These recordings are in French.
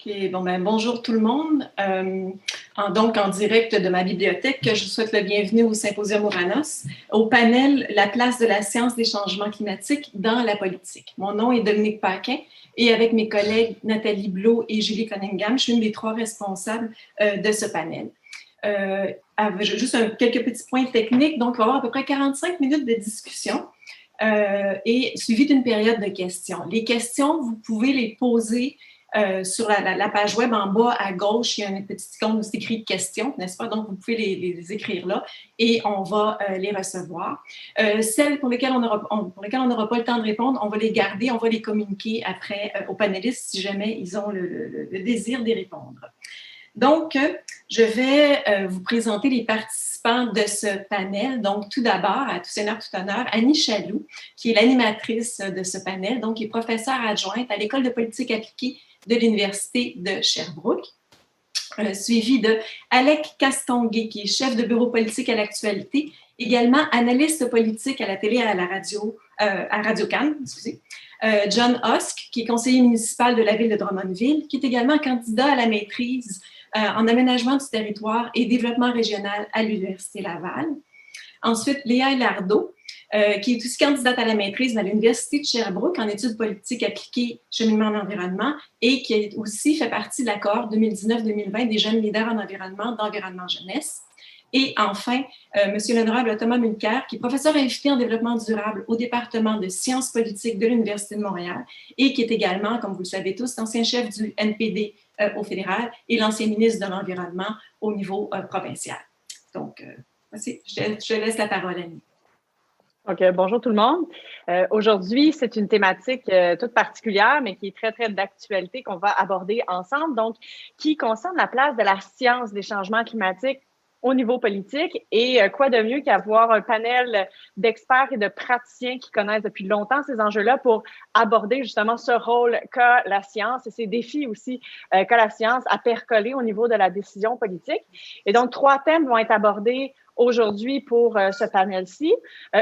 OK, bon, bonjour tout le monde. Donc, en direct de ma bibliothèque, je vous souhaite le bienvenue au Symposium Ouranos, au panel La place de la science des changements climatiques dans la politique. Mon nom est Dominique Paquin et avec mes collègues Nathalie Blot et Julie Cunningham, je suis une des trois responsables de ce panel. Juste quelques petits points techniques. Donc, il va y avoir à peu près 45 minutes de discussion et suivi d'une période de questions. Les questions, vous pouvez les poser sur la page web en bas à gauche, il y a une petite icône où c'est écrit questions, n'est-ce pas? Donc, vous pouvez les écrire là et on va les recevoir. Celles pour lesquelles on n'aura pas le temps de répondre, on va les garder, on va les communiquer après aux panélistes si jamais ils ont le désir d'y répondre. Donc, je vais vous présenter les participants de ce panel. Donc, tout d'abord, à tout seigneur, tout honneur, Annie Chaloux, qui est l'animatrice de ce panel, donc qui est professeure adjointe à l'École de politique appliquée de l'Université de Sherbrooke, suivi de Alec Castonguay, qui est chef de bureau politique à l'actualité, également analyste politique à la télé et à la radio, à Radio-Can, excusez. John Husk, qui est conseiller municipal de la ville de Drummondville, qui est également candidat à la maîtrise en aménagement du territoire et développement régional à l'Université Laval. Ensuite, Léa Hilardeau, qui est aussi candidate à la maîtrise à l'Université de Sherbrooke en études politiques appliquées, cheminement en environnement, et qui a aussi fait partie de la cohorte 2019-2020 des jeunes leaders en environnement d'Environnement Jeunesse. Et enfin, M. l'honorable Thomas Mulcair, qui est professeur invité en développement durable au département de sciences politiques de l'Université de Montréal et qui est également, comme vous le savez tous, l'ancien chef du NPD au fédéral et l'ancien ministre de l'Environnement au niveau provincial. Donc, je laisse la parole à Annie. Donc, bonjour tout le monde. Aujourd'hui, c'est une thématique toute particulière, mais qui est très, très d'actualité qu'on va aborder ensemble, donc qui concerne la place de la science des changements climatiques au niveau politique et quoi de mieux qu'avoir un panel d'experts et de praticiens qui connaissent depuis longtemps ces enjeux-là pour aborder justement ce rôle qu'a la science et ces défis aussi qu'a la science à percoler au niveau de la décision politique. Et donc, 3 thèmes vont être abordés aujourd'hui pour ce panel-ci.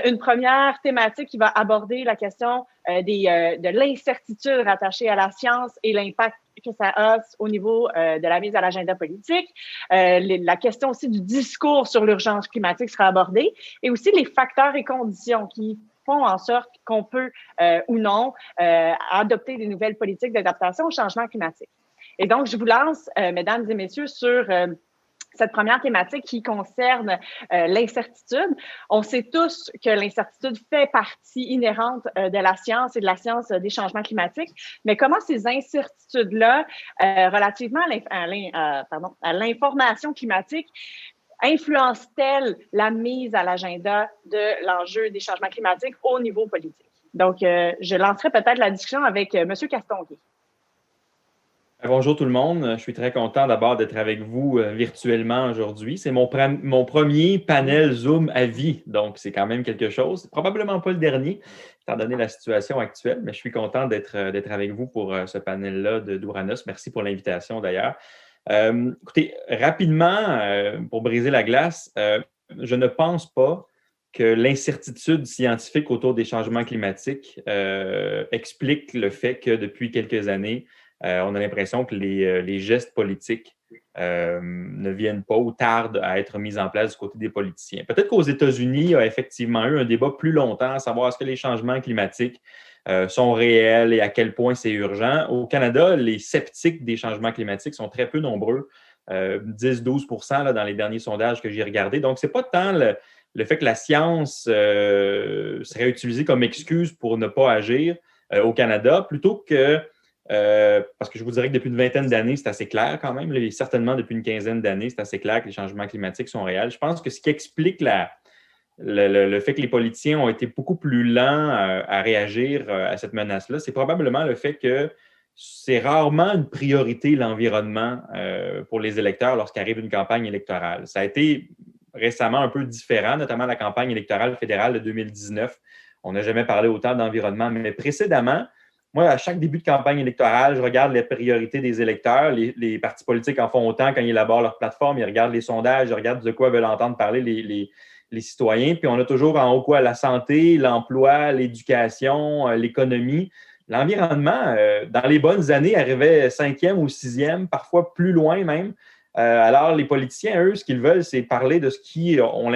Une première thématique qui va aborder la question de l'incertitude rattachée à la science et l'impact que ça a au niveau de la mise à l'agenda politique. La question aussi du discours sur l'urgence climatique sera abordée et aussi les facteurs et conditions qui font en sorte qu'on peut ou non adopter des nouvelles politiques d'adaptation au changement climatique. Et donc, je vous lance, mesdames et messieurs, sur cette première thématique qui concerne l'incertitude. On sait tous que l'incertitude fait partie inhérente de la science et de la science des changements climatiques, mais comment ces incertitudes-là, relativement à l'information climatique, influencent-elles la mise à l'agenda de l'enjeu des changements climatiques au niveau politique? Donc, je lancerai peut-être la discussion avec M. Castonguay. Bonjour tout le monde. Je suis très content d'abord d'être avec vous virtuellement aujourd'hui. C'est mon premier panel Zoom à vie, donc c'est quand même quelque chose. Probablement pas le dernier, étant donné la situation actuelle, mais je suis content d'être avec vous pour ce panel-là d'Ouranos. Merci pour l'invitation d'ailleurs. Écoutez, rapidement, pour briser la glace, je ne pense pas que l'incertitude scientifique autour des changements climatiques explique le fait que depuis quelques années, on a l'impression que les gestes politiques ne viennent pas ou tardent à être mis en place du côté des politiciens. Peut-être qu'aux États-Unis, il y a effectivement eu un débat plus longtemps à savoir est-ce que les changements climatiques sont réels et à quel point c'est urgent. Au Canada, les sceptiques des changements climatiques sont très peu nombreux, 10-12% là, dans les derniers sondages que j'ai regardés. Donc, ce n'est pas tant le fait que la science serait utilisée comme excuse pour ne pas agir au Canada, plutôt que parce que je vous dirais que depuis une vingtaine d'années, c'est assez clair quand même. Et certainement depuis une quinzaine d'années, c'est assez clair que les changements climatiques sont réels. Je pense que ce qui explique le fait que les politiciens ont été beaucoup plus lents à réagir à cette menace-là, c'est probablement le fait que c'est rarement une priorité l'environnement pour les électeurs lorsqu'arrive une campagne électorale. Ça a été récemment un peu différent, notamment la campagne électorale fédérale de 2019. On n'a jamais parlé autant d'environnement, mais précédemment, moi, à chaque début de campagne électorale, je regarde les priorités des électeurs. Les partis politiques en font autant quand ils élaborent leur plateforme. Ils regardent les sondages, ils regardent de quoi veulent entendre parler les citoyens. Puis on a toujours en haut quoi? La santé, l'emploi, l'éducation, l'économie. l'environnement, dans les bonnes années, arrivait 5e ou 6e, parfois plus loin même. Alors, les politiciens, eux, ce qu'ils veulent, c'est parler de ce qu'ils ont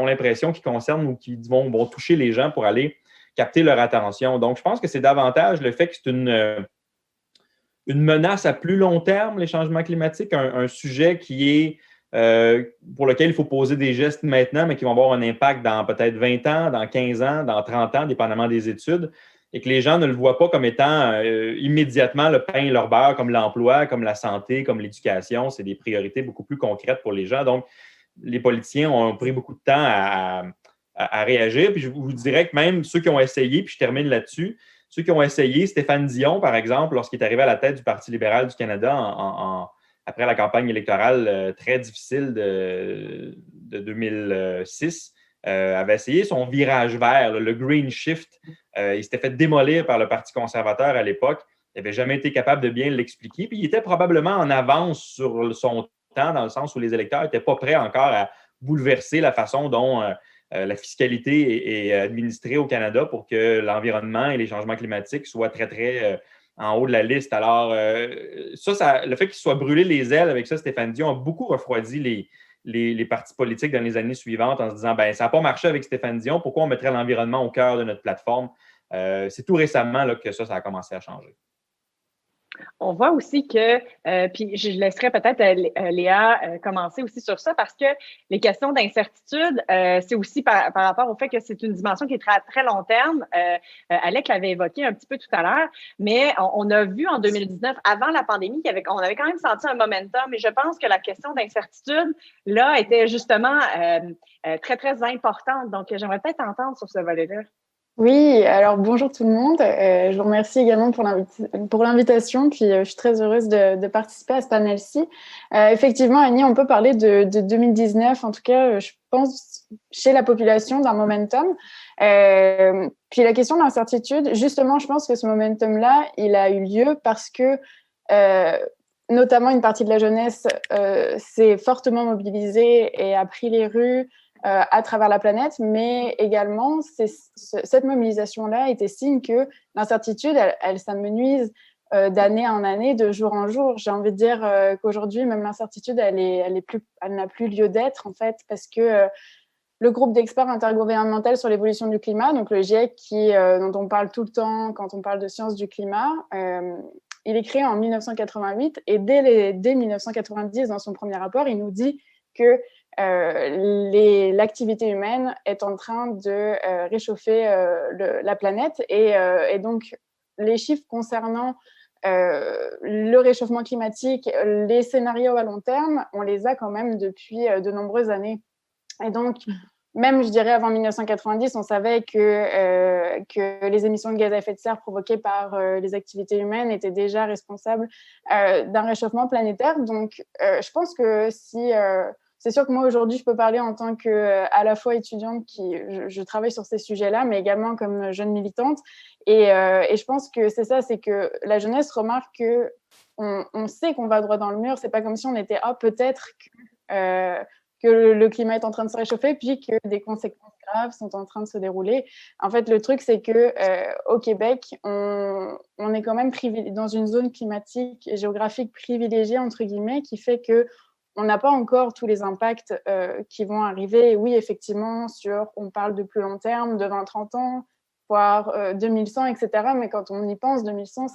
l'impression qui concerne ou qui vont toucher les gens pour aller capter leur attention. Donc, je pense que c'est davantage le fait que c'est une menace à plus long terme, les changements climatiques, un sujet qui est pour lequel il faut poser des gestes maintenant, mais qui vont avoir un impact dans peut-être 20 ans, dans 15 ans, dans 30 ans, dépendamment des études, et que les gens ne le voient pas comme étant immédiatement le pain et leur beurre, comme l'emploi, comme la santé, comme l'éducation. C'est des priorités beaucoup plus concrètes pour les gens. Donc, les politiciens ont pris beaucoup de temps à réagir. Puis je vous dirais que même ceux qui ont essayé, puis je termine là-dessus, ceux qui ont essayé, Stéphane Dion, par exemple, lorsqu'il est arrivé à la tête du Parti libéral du Canada après la campagne électorale très difficile de 2006, avait essayé son virage vert, le Green Shift. Il s'était fait démolir par le Parti conservateur à l'époque. Il n'avait jamais été capable de bien l'expliquer. Puis il était probablement en avance sur son temps, dans le sens où les électeurs n'étaient pas prêts encore à bouleverser la façon dont la fiscalité est administrée au Canada pour que l'environnement et les changements climatiques soient très, très en haut de la liste. Alors, le fait qu'il soit brûlé les ailes avec ça, Stéphane Dion a beaucoup refroidi les partis politiques dans les années suivantes en se disant, ça n'a pas marché avec Stéphane Dion, pourquoi on mettrait l'environnement au cœur de notre plateforme? C'est tout récemment là, que ça a commencé à changer. On voit aussi que, puis je laisserai peut-être Léa commencer aussi sur ça, parce que les questions d'incertitude, c'est aussi par rapport au fait que c'est une dimension qui est très, très long terme. Alec l'avait évoqué un petit peu tout à l'heure, mais on a vu en 2019, avant la pandémie, on avait quand même senti un momentum, et je pense que la question d'incertitude, là, était justement très, très importante. Donc, j'aimerais peut-être entendre sur ce volet-là. Oui, alors bonjour tout le monde. Je vous remercie également pour l'invitation. Puis je suis très heureuse de participer à ce panel-ci. Effectivement, Annie, on peut parler de 2019, en tout cas, je pense, chez la population d'un momentum. Puis la question de l'incertitude, justement, je pense que ce momentum-là, il a eu lieu parce que notamment une partie de la jeunesse s'est fortement mobilisée et a pris les rues à travers la planète, mais également cette mobilisation-là était signe que l'incertitude, elle s'amenuise d'année en année, de jour en jour. J'ai envie de dire qu'aujourd'hui, même l'incertitude, elle n'a plus lieu d'être, en fait, parce que le groupe d'experts intergouvernemental sur l'évolution du climat, donc le GIEC, dont on parle tout le temps quand on parle de sciences du climat, il est créé en 1988, et dès 1990, dans son premier rapport, il nous dit que l'activité humaine est en train de réchauffer la planète, et donc les chiffres concernant le réchauffement climatique, les scénarios à long terme, on les a quand même depuis de nombreuses années. Et donc, même, je dirais, avant 1990, on savait que les émissions de gaz à effet de serre provoquées par les activités humaines étaient déjà responsables d'un réchauffement planétaire. Donc, je pense que c'est sûr que moi, aujourd'hui, je peux parler en tant qu'à la fois étudiante, je travaille sur ces sujets-là, mais également comme jeune militante. Et je pense que c'est ça, c'est que la jeunesse remarque qu'on sait qu'on va droit dans le mur. C'est pas comme si on était peut-être que le climat est en train de se réchauffer, puis que des conséquences graves sont en train de se dérouler. En fait, le truc, c'est que au Québec, on est quand même dans une zone climatique et géographique privilégiée, entre guillemets, qui fait que on n'a pas encore tous les impacts qui vont arriver. Et oui, effectivement, on parle de plus long terme, de 20-30 ans, voire 2100, etc. Mais quand on y pense, 2100,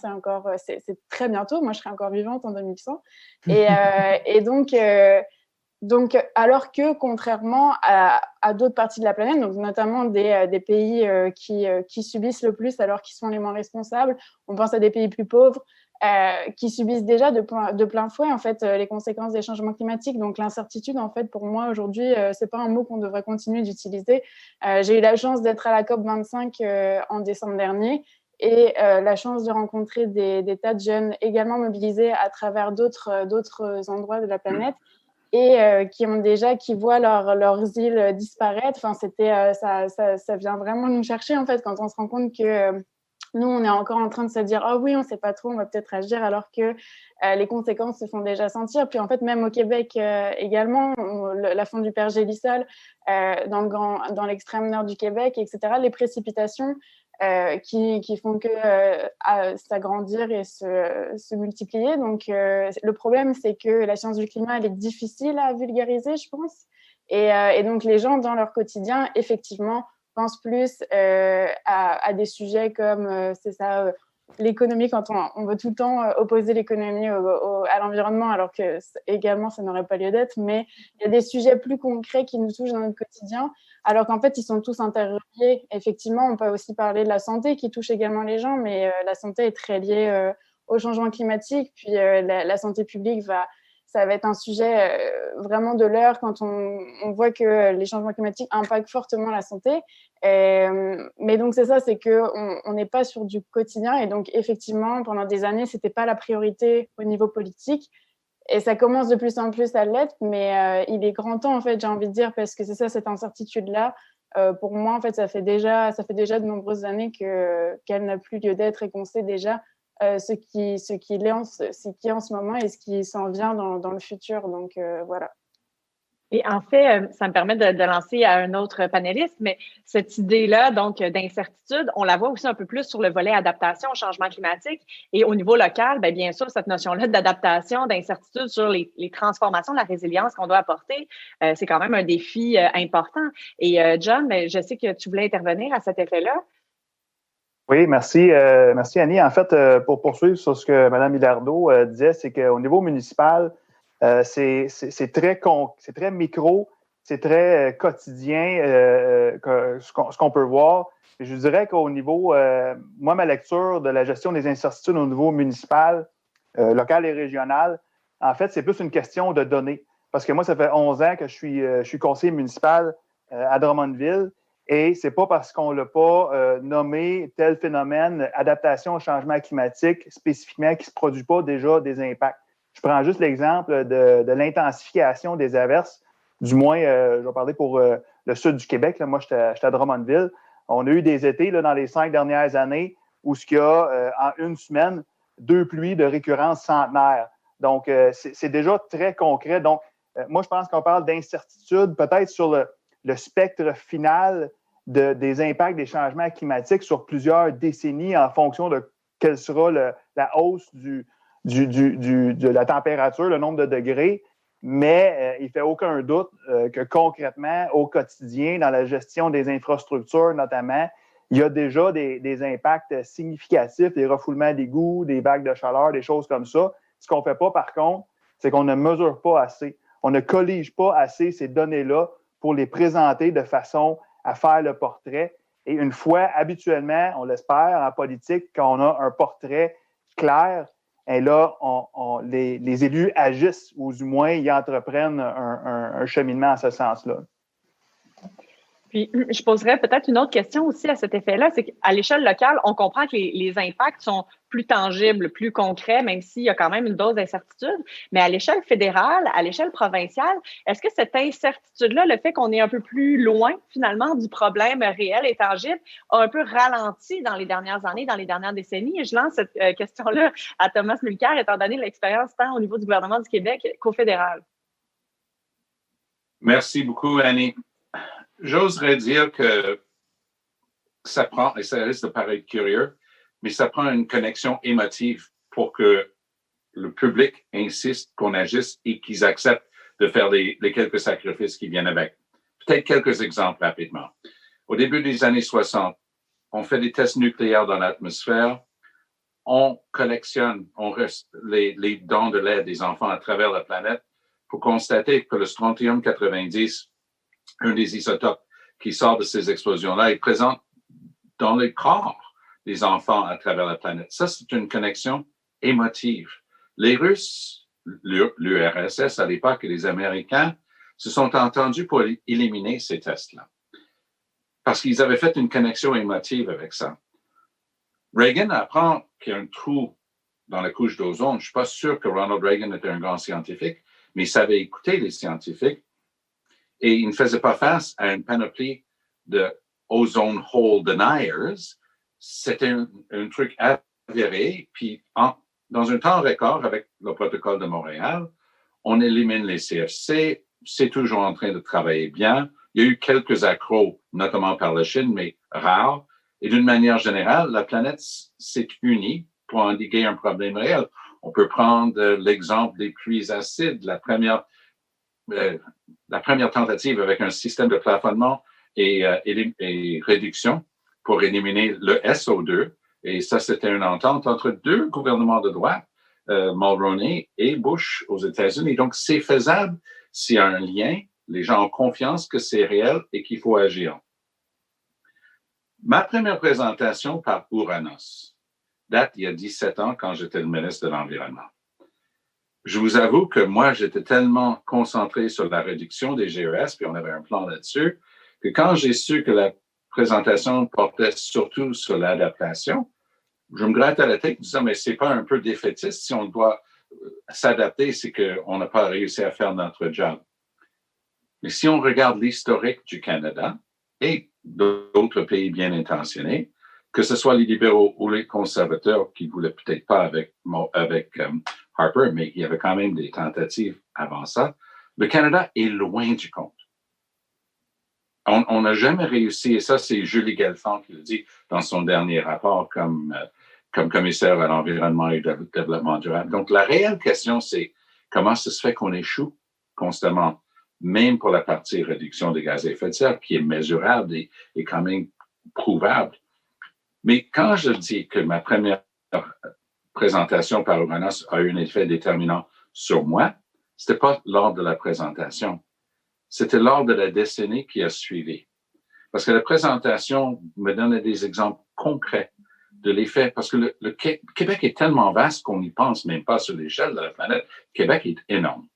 c'est très bientôt. Moi, je serai encore vivante en 2100. Et donc, alors que contrairement à d'autres parties de la planète, donc notamment des pays qui subissent le plus alors qu'ils sont les moins responsables, on pense à des pays plus pauvres, qui subissent déjà de plein fouet en fait les conséquences des changements climatiques. Donc l'incertitude, en fait, pour moi aujourd'hui, c'est pas un mot qu'on devrait continuer d'utiliser. J'ai eu la chance d'être à la COP25 en décembre dernier, et la chance de rencontrer des tas de jeunes également mobilisés à travers d'autres endroits de la planète, et qui voient leurs îles disparaître. Enfin, ça vient vraiment nous chercher en fait quand on se rend compte que nous, on est encore en train de se dire « Ah oui, on ne sait pas trop, on va peut-être agir », alors que les conséquences se font déjà sentir. Puis en fait, même au Québec également, la fonte du Pergélisol dans l'extrême nord du Québec, etc., les précipitations qui font que s'agrandir et se multiplier. Donc, le problème, c'est que la science du climat, elle est difficile à vulgariser, je pense. Et donc, les gens, dans leur quotidien, effectivement, pensent plus à des sujets comme, l'économie, quand on veut tout le temps opposer l'économie à l'environnement, alors que également, ça n'aurait pas lieu d'être. Mais il y a des sujets plus concrets qui nous touchent dans notre quotidien, alors qu'en fait, ils sont tous interreliés. Effectivement, on peut aussi parler de la santé qui touche également les gens, mais la santé est très liée au changement climatique. Puis la santé publique ça va être un sujet vraiment de l'heure quand on voit que les changements climatiques impactent fortement la santé. Mais donc, c'est qu'on n'est pas sur du quotidien. Et donc, effectivement, pendant des années, ce n'était pas la priorité au niveau politique. Et ça commence de plus en plus à l'être, mais il est grand temps, en fait, j'ai envie de dire, parce que c'est ça, cette incertitude-là. Pour moi, en fait, ça fait déjà de nombreuses années qu'elle n'a plus lieu d'être et qu'on sait déjà ce qui est en ce moment et ce qui s'en vient dans le futur. Donc, voilà. Et en fait, ça me permet de lancer à un autre panéliste, mais cette idée-là, donc, d'incertitude, on la voit aussi un peu plus sur le volet adaptation au changement climatique. Et au niveau local, bien sûr, cette notion-là d'adaptation, d'incertitude sur les transformations, la résilience qu'on doit apporter, c'est quand même un défi important. Et John, je sais que tu voulais intervenir à cet effet-là. Oui, merci. Merci, Annie. En fait, pour poursuivre sur ce que Mme Hilardeau disait, c'est qu'au niveau municipal, c'est très micro, c'est très quotidien ce qu'on peut voir. Et je dirais qu'au niveau, moi, ma lecture de la gestion des incertitudes au niveau municipal, local et régional, en fait, c'est plus une question de données. Parce que moi, ça fait 11 ans que je suis conseiller municipal à Drummondville. Et c'est pas parce qu'on l'a pas nommé tel phénomène, adaptation au changement climatique spécifiquement, qui se produit pas déjà des impacts. Je prends juste l'exemple de l'intensification des averses. Du moins, je vais parler pour le sud du Québec. Là, moi, j'étais à Drummondville. On a eu des étés là, dans les 5 dernières années où il y a, en une semaine, 2 pluies de récurrence centenaire. Donc, c'est déjà très concret. Donc, moi, je pense qu'on parle d'incertitude, peut-être sur le spectre final des impacts des changements climatiques sur plusieurs décennies en fonction de quelle sera la hausse de la température, le nombre de degrés. Mais il ne fait aucun doute que concrètement, au quotidien, dans la gestion des infrastructures notamment, il y a déjà des impacts significatifs, des refoulements d'égouts, des vagues de chaleur, des choses comme ça. Ce qu'on ne fait pas, par contre, c'est qu'on ne mesure pas assez. On ne collige pas assez ces données-là pour les présenter de façon à faire le portrait. Et une fois, habituellement, on l'espère, en politique, quand on a un portrait clair, et là, les élus agissent, ou du moins, ils entreprennent un cheminement en ce sens-là. Puis, je poserais peut-être une autre question aussi à cet effet-là, c'est qu'à l'échelle locale, on comprend que les impacts sont plus tangibles, plus concrets, même s'il y a quand même une dose d'incertitude. Mais à l'échelle fédérale, à l'échelle provinciale, est-ce que cette incertitude-là, le fait qu'on est un peu plus loin, finalement, du problème réel et tangible, a un peu ralenti dans les dernières années, dans les dernières décennies? Et je lance cette question-là à Thomas Mulcair, étant donné l'expérience tant au niveau du gouvernement du Québec qu'au fédéral. Merci beaucoup, Annie. J'oserais dire que ça prend, et ça risque de paraître curieux, mais ça prend une connexion émotive pour que le public insiste qu'on agisse et qu'ils acceptent de faire les quelques sacrifices qui viennent avec. Peut-être quelques exemples rapidement. Au début des années 60, on fait des tests nucléaires dans l'atmosphère, on collectionne les dons de lait des enfants à travers la planète pour constater que le strontium-90, un des isotopes qui sort de ces explosions-là, est présent dans le corps des enfants à travers la planète. Ça, c'est une connexion émotive. Les Russes, l'URSS à l'époque et les Américains se sont entendus pour éliminer ces tests-là parce qu'ils avaient fait une connexion émotive avec ça. Reagan apprend qu'il y a un trou dans la couche d'ozone. Je ne suis pas sûr que Ronald Reagan était un grand scientifique, mais il savait écouter les scientifiques et il ne faisait pas face à une panoplie de ozone hole deniers. C'était un truc avéré. Puis, dans un temps record, avec le protocole de Montréal, on élimine les CFC. C'est toujours en train de travailler bien. Il y a eu quelques accros, notamment par la Chine, mais rares. Et d'une manière générale, la planète s'est unie pour endiguer un problème réel. On peut prendre l'exemple des pluies acides, la première tentative avec un système de plafonnement et réduction pour éliminer le SO2. Et ça, c'était une entente entre deux gouvernements de droite, Mulroney et Bush aux États-Unis. Donc, c'est faisable s'il y a un lien, les gens ont confiance que c'est réel et qu'il faut agir. Ma première présentation par Ouranos date il y a 17 ans quand j'étais le ministre de l'Environnement. Je vous avoue que moi, j'étais tellement concentré sur la réduction des GES, puis on avait un plan là-dessus, que quand j'ai su que la présentation portait surtout sur l'adaptation, je me grattais la tête en disant, mais c'est pas un peu défaitiste si on doit s'adapter, c'est qu'on n'a pas réussi à faire notre job. Mais si on regarde l'historique du Canada et d'autres pays bien intentionnés, que ce soit les libéraux ou les conservateurs qui ne voulaient peut-être pas avec Harper, mais il y avait quand même des tentatives avant ça, le Canada est loin du compte. On n'a jamais réussi, et ça, c'est Julie Galfand qui le dit dans son dernier rapport comme commissaire à l'environnement et au développement durable. Donc, la réelle question, c'est comment ça se fait qu'on échoue constamment, même pour la partie réduction des gaz à effet de serre, qui est mesurable et quand même prouvable. Mais quand je dis que ma première présentation par Ouranos a eu un effet déterminant sur moi, c'était pas lors de la présentation. C'était lors de la décennie qui a suivi. Parce que la présentation me donnait des exemples concrets de l'effet, parce que le Québec est tellement vaste qu'on n'y pense même pas sur l'échelle de la planète. Québec est énorme.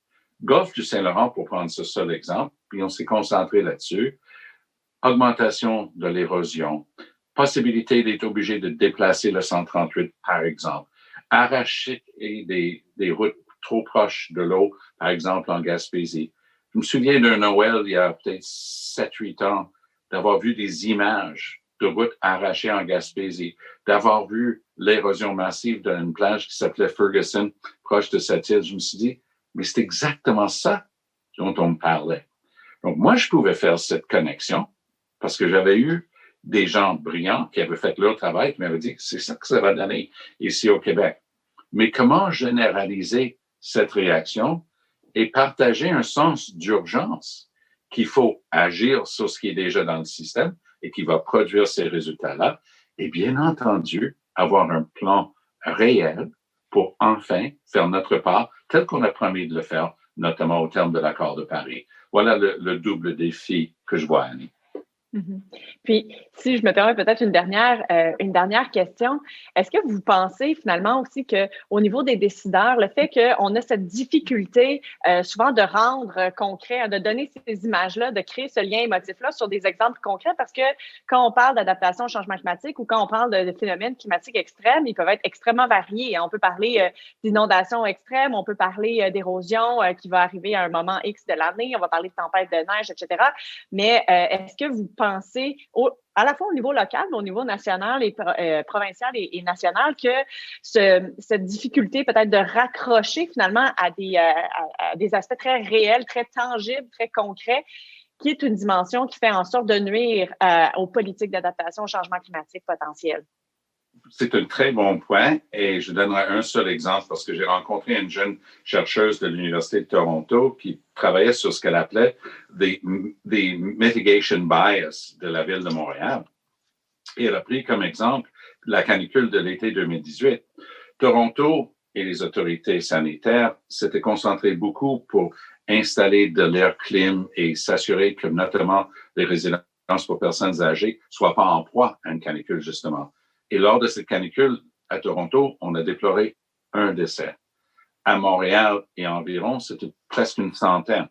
Golfe du Saint-Laurent, pour prendre ce seul exemple, puis on s'est concentré là-dessus. Augmentation de l'érosion, possibilité d'être obligé de déplacer le 138, par exemple, arracher des routes trop proches de l'eau, par exemple en Gaspésie. Je me souviens d'un Noël, il y a peut-être 7-8 ans, d'avoir vu des images de routes arrachées en Gaspésie, d'avoir vu l'érosion massive d'une plage qui s'appelait Ferguson, proche de cette île. Je me suis dit, mais c'est exactement ça dont on me parlait. Donc, moi, je pouvais faire cette connexion parce que j'avais eu des gens brillants qui avaient fait leur travail, qui m'avaient dit que c'est ça que ça va donner ici au Québec. Mais comment généraliser cette réaction et partager un sens d'urgence qu'il faut agir sur ce qui est déjà dans le système et qui va produire ces résultats-là, et bien entendu, avoir un plan réel pour enfin faire notre part, tel qu'on a promis de le faire, notamment au terme de l'accord de Paris. Voilà le double défi que je vois, Annie. Mm-hmm. Puis, si je me permets peut-être une dernière question, est-ce que vous pensez finalement aussi qu'au niveau des décideurs, le fait qu'on a cette difficulté souvent de rendre concret, de donner ces images-là, de créer ce lien émotif-là sur des exemples concrets, parce que quand on parle d'adaptation au changement climatique ou quand on parle de phénomènes climatiques extrêmes, ils peuvent être extrêmement variés. On peut parler d'inondations extrêmes, on peut parler d'érosion qui va arriver à un moment X de l'année, on va parler de tempêtes de neige, etc. Mais est-ce que vous pensez, à la fois au niveau local, mais au niveau national et provincial et national, que cette difficulté peut-être de raccrocher finalement à des aspects très réels, très tangibles, très concrets, qui est une dimension qui fait en sorte de nuire aux politiques d'adaptation au changement climatique potentiel? C'est un très bon point et je donnerai un seul exemple parce que j'ai rencontré une jeune chercheuse de l'Université de Toronto qui travaillait sur ce qu'elle appelait des mitigation bias de la ville de Montréal. Et elle a pris comme exemple la canicule de l'été 2018. Toronto et les autorités sanitaires s'étaient concentrés beaucoup pour installer de l'air clim et s'assurer que notamment les résidences pour personnes âgées ne soient pas en proie à une canicule justement. Et lors de cette canicule, à Toronto, on a déploré un décès. À Montréal et environ, c'était presque une centaine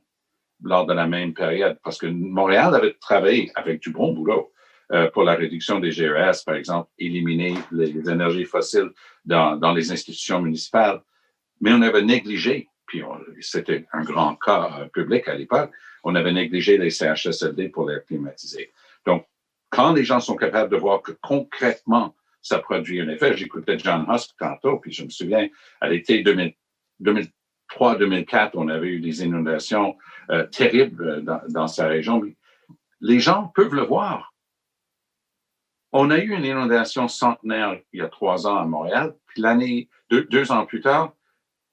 lors de la même période, parce que Montréal avait travaillé avec du bon boulot pour la réduction des GES, par exemple, éliminer les énergies fossiles dans les institutions municipales. Mais on avait négligé, puis c'était un grand cas public à l'époque, on avait négligé les CHSLD pour l'air climatisé. Donc, quand les gens sont capables de voir que concrètement, ça produit un effet. J'écoutais John Husk tantôt, puis je me souviens, à l'été 2003-2004, on avait eu des inondations terribles dans sa région. Les gens peuvent le voir. On a eu une inondation centenaire il y a 3 ans à Montréal, puis 2 ans plus tard,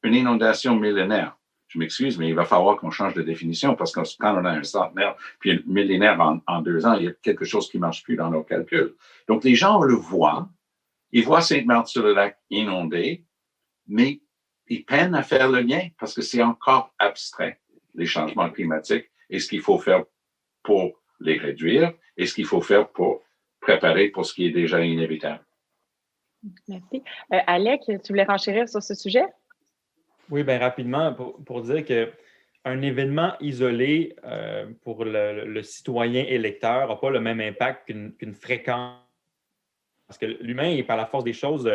une inondation millénaire. Je m'excuse, mais il va falloir qu'on change de définition parce que quand on a un centenaire puis un millénaire en 2 ans, il y a quelque chose qui ne marche plus dans nos calculs. Donc, les gens le voient. Ils voient Sainte-Marthe-sur-le-Lac inondée, mais ils peinent à faire le lien parce que c'est encore abstrait, les changements climatiques, et ce qu'il faut faire pour les réduire et ce qu'il faut faire pour préparer pour ce qui est déjà inévitable. Merci. Alec, tu voulais renchérir sur ce sujet? Oui, bien rapidement, pour dire qu'un événement isolé pour le citoyen électeur n'a pas le même impact qu'une fréquence. Parce que l'humain est, par la force des choses,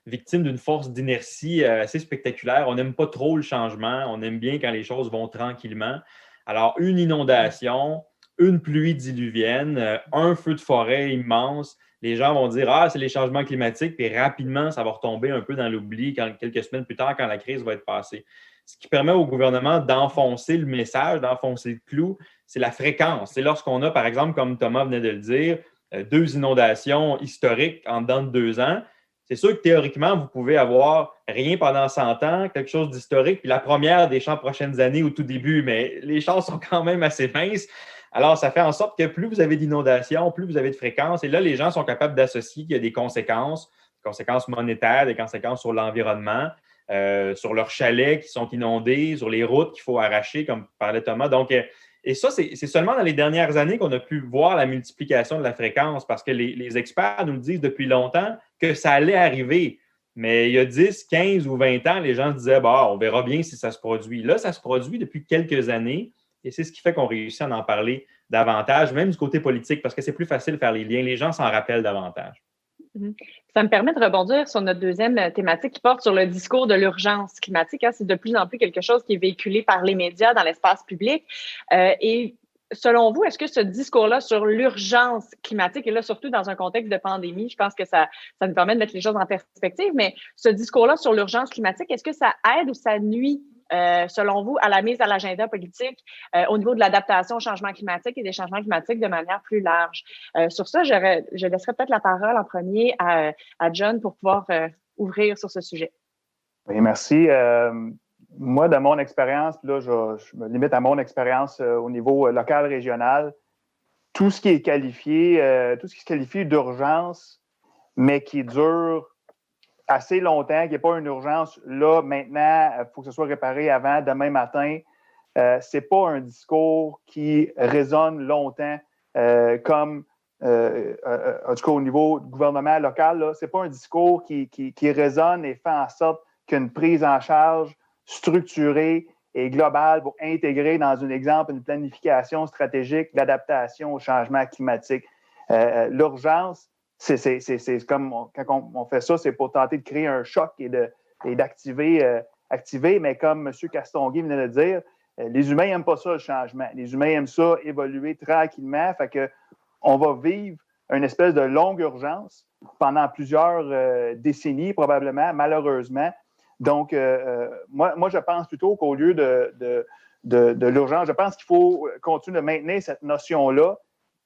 victime d'une force d'inertie assez spectaculaire. On n'aime pas trop le changement. On aime bien quand les choses vont tranquillement. Alors, une inondation, une pluie diluvienne, un feu de forêt immense, les gens vont dire « Ah, c'est les changements climatiques », puis rapidement, ça va retomber un peu dans l'oubli quelques semaines plus tard, quand la crise va être passée. Ce qui permet au gouvernement d'enfoncer le message, d'enfoncer le clou, c'est la fréquence. C'est lorsqu'on a, par exemple, comme Thomas venait de le dire, 2 inondations historiques en dedans de 2 ans. C'est sûr que théoriquement, vous pouvez avoir rien pendant 100 ans, quelque chose d'historique, puis la première des 100 prochaines années au tout début, mais les chances sont quand même assez minces. Alors, ça fait en sorte que plus vous avez d'inondations, plus vous avez de fréquences. Et là, les gens sont capables d'associer qu'il y a des conséquences monétaires, des conséquences sur l'environnement, sur leurs chalets qui sont inondés, sur les routes qu'il faut arracher, comme parlait Thomas. Donc, et ça, c'est seulement dans les dernières années qu'on a pu voir la multiplication de la fréquence parce que les experts nous le disent depuis longtemps que ça allait arriver. Mais il y a 10, 15 ou 20 ans, les gens se disaient bah, on verra bien si ça se produit. Là, ça se produit depuis quelques années et c'est ce qui fait qu'on réussit à en parler davantage, même du côté politique, parce que c'est plus facile de faire les liens. Les gens s'en rappellent davantage. Ça me permet de rebondir sur notre deuxième thématique qui porte sur le discours de l'urgence climatique. C'est de plus en plus quelque chose qui est véhiculé par les médias dans l'espace public. Et selon vous, est-ce que ce discours-là sur l'urgence climatique, et là surtout dans un contexte de pandémie, je pense que ça nous permet de mettre les choses en perspective, mais ce discours-là sur l'urgence climatique, est-ce que ça aide ou ça nuit selon vous, à la mise à l'agenda politique au niveau de l'adaptation au changement climatique et des changements climatiques de manière plus large? Sur ça, je laisserai peut-être la parole en premier à John pour pouvoir ouvrir sur ce sujet. Oui, merci. Moi, de mon expérience, là, je me limite à mon expérience au niveau local, régional, tout ce qui se qualifie d'urgence, mais qui dure assez longtemps, qui n'est pas une urgence, là, maintenant, il faut que ce soit réparé avant, demain matin. Ce n'est pas un discours qui résonne longtemps comme, en tout cas, au niveau du gouvernement local. Ce n'est pas un discours qui résonne et fait en sorte qu'une prise en charge structurée et globale pour intégrer dans un exemple une planification stratégique d'adaptation au changement climatique. L'urgence, c'est comme quand on fait ça, c'est pour tenter de créer un choc et d'activer, mais comme M. Castonguay venait de dire, les humains n'aiment pas ça, le changement. Les humains aiment ça évoluer tranquillement. Fait que on va vivre une espèce de longue urgence pendant plusieurs décennies, probablement, malheureusement. Donc, moi, je pense plutôt qu'au lieu de l'urgence, je pense qu'il faut continuer de maintenir cette notion-là,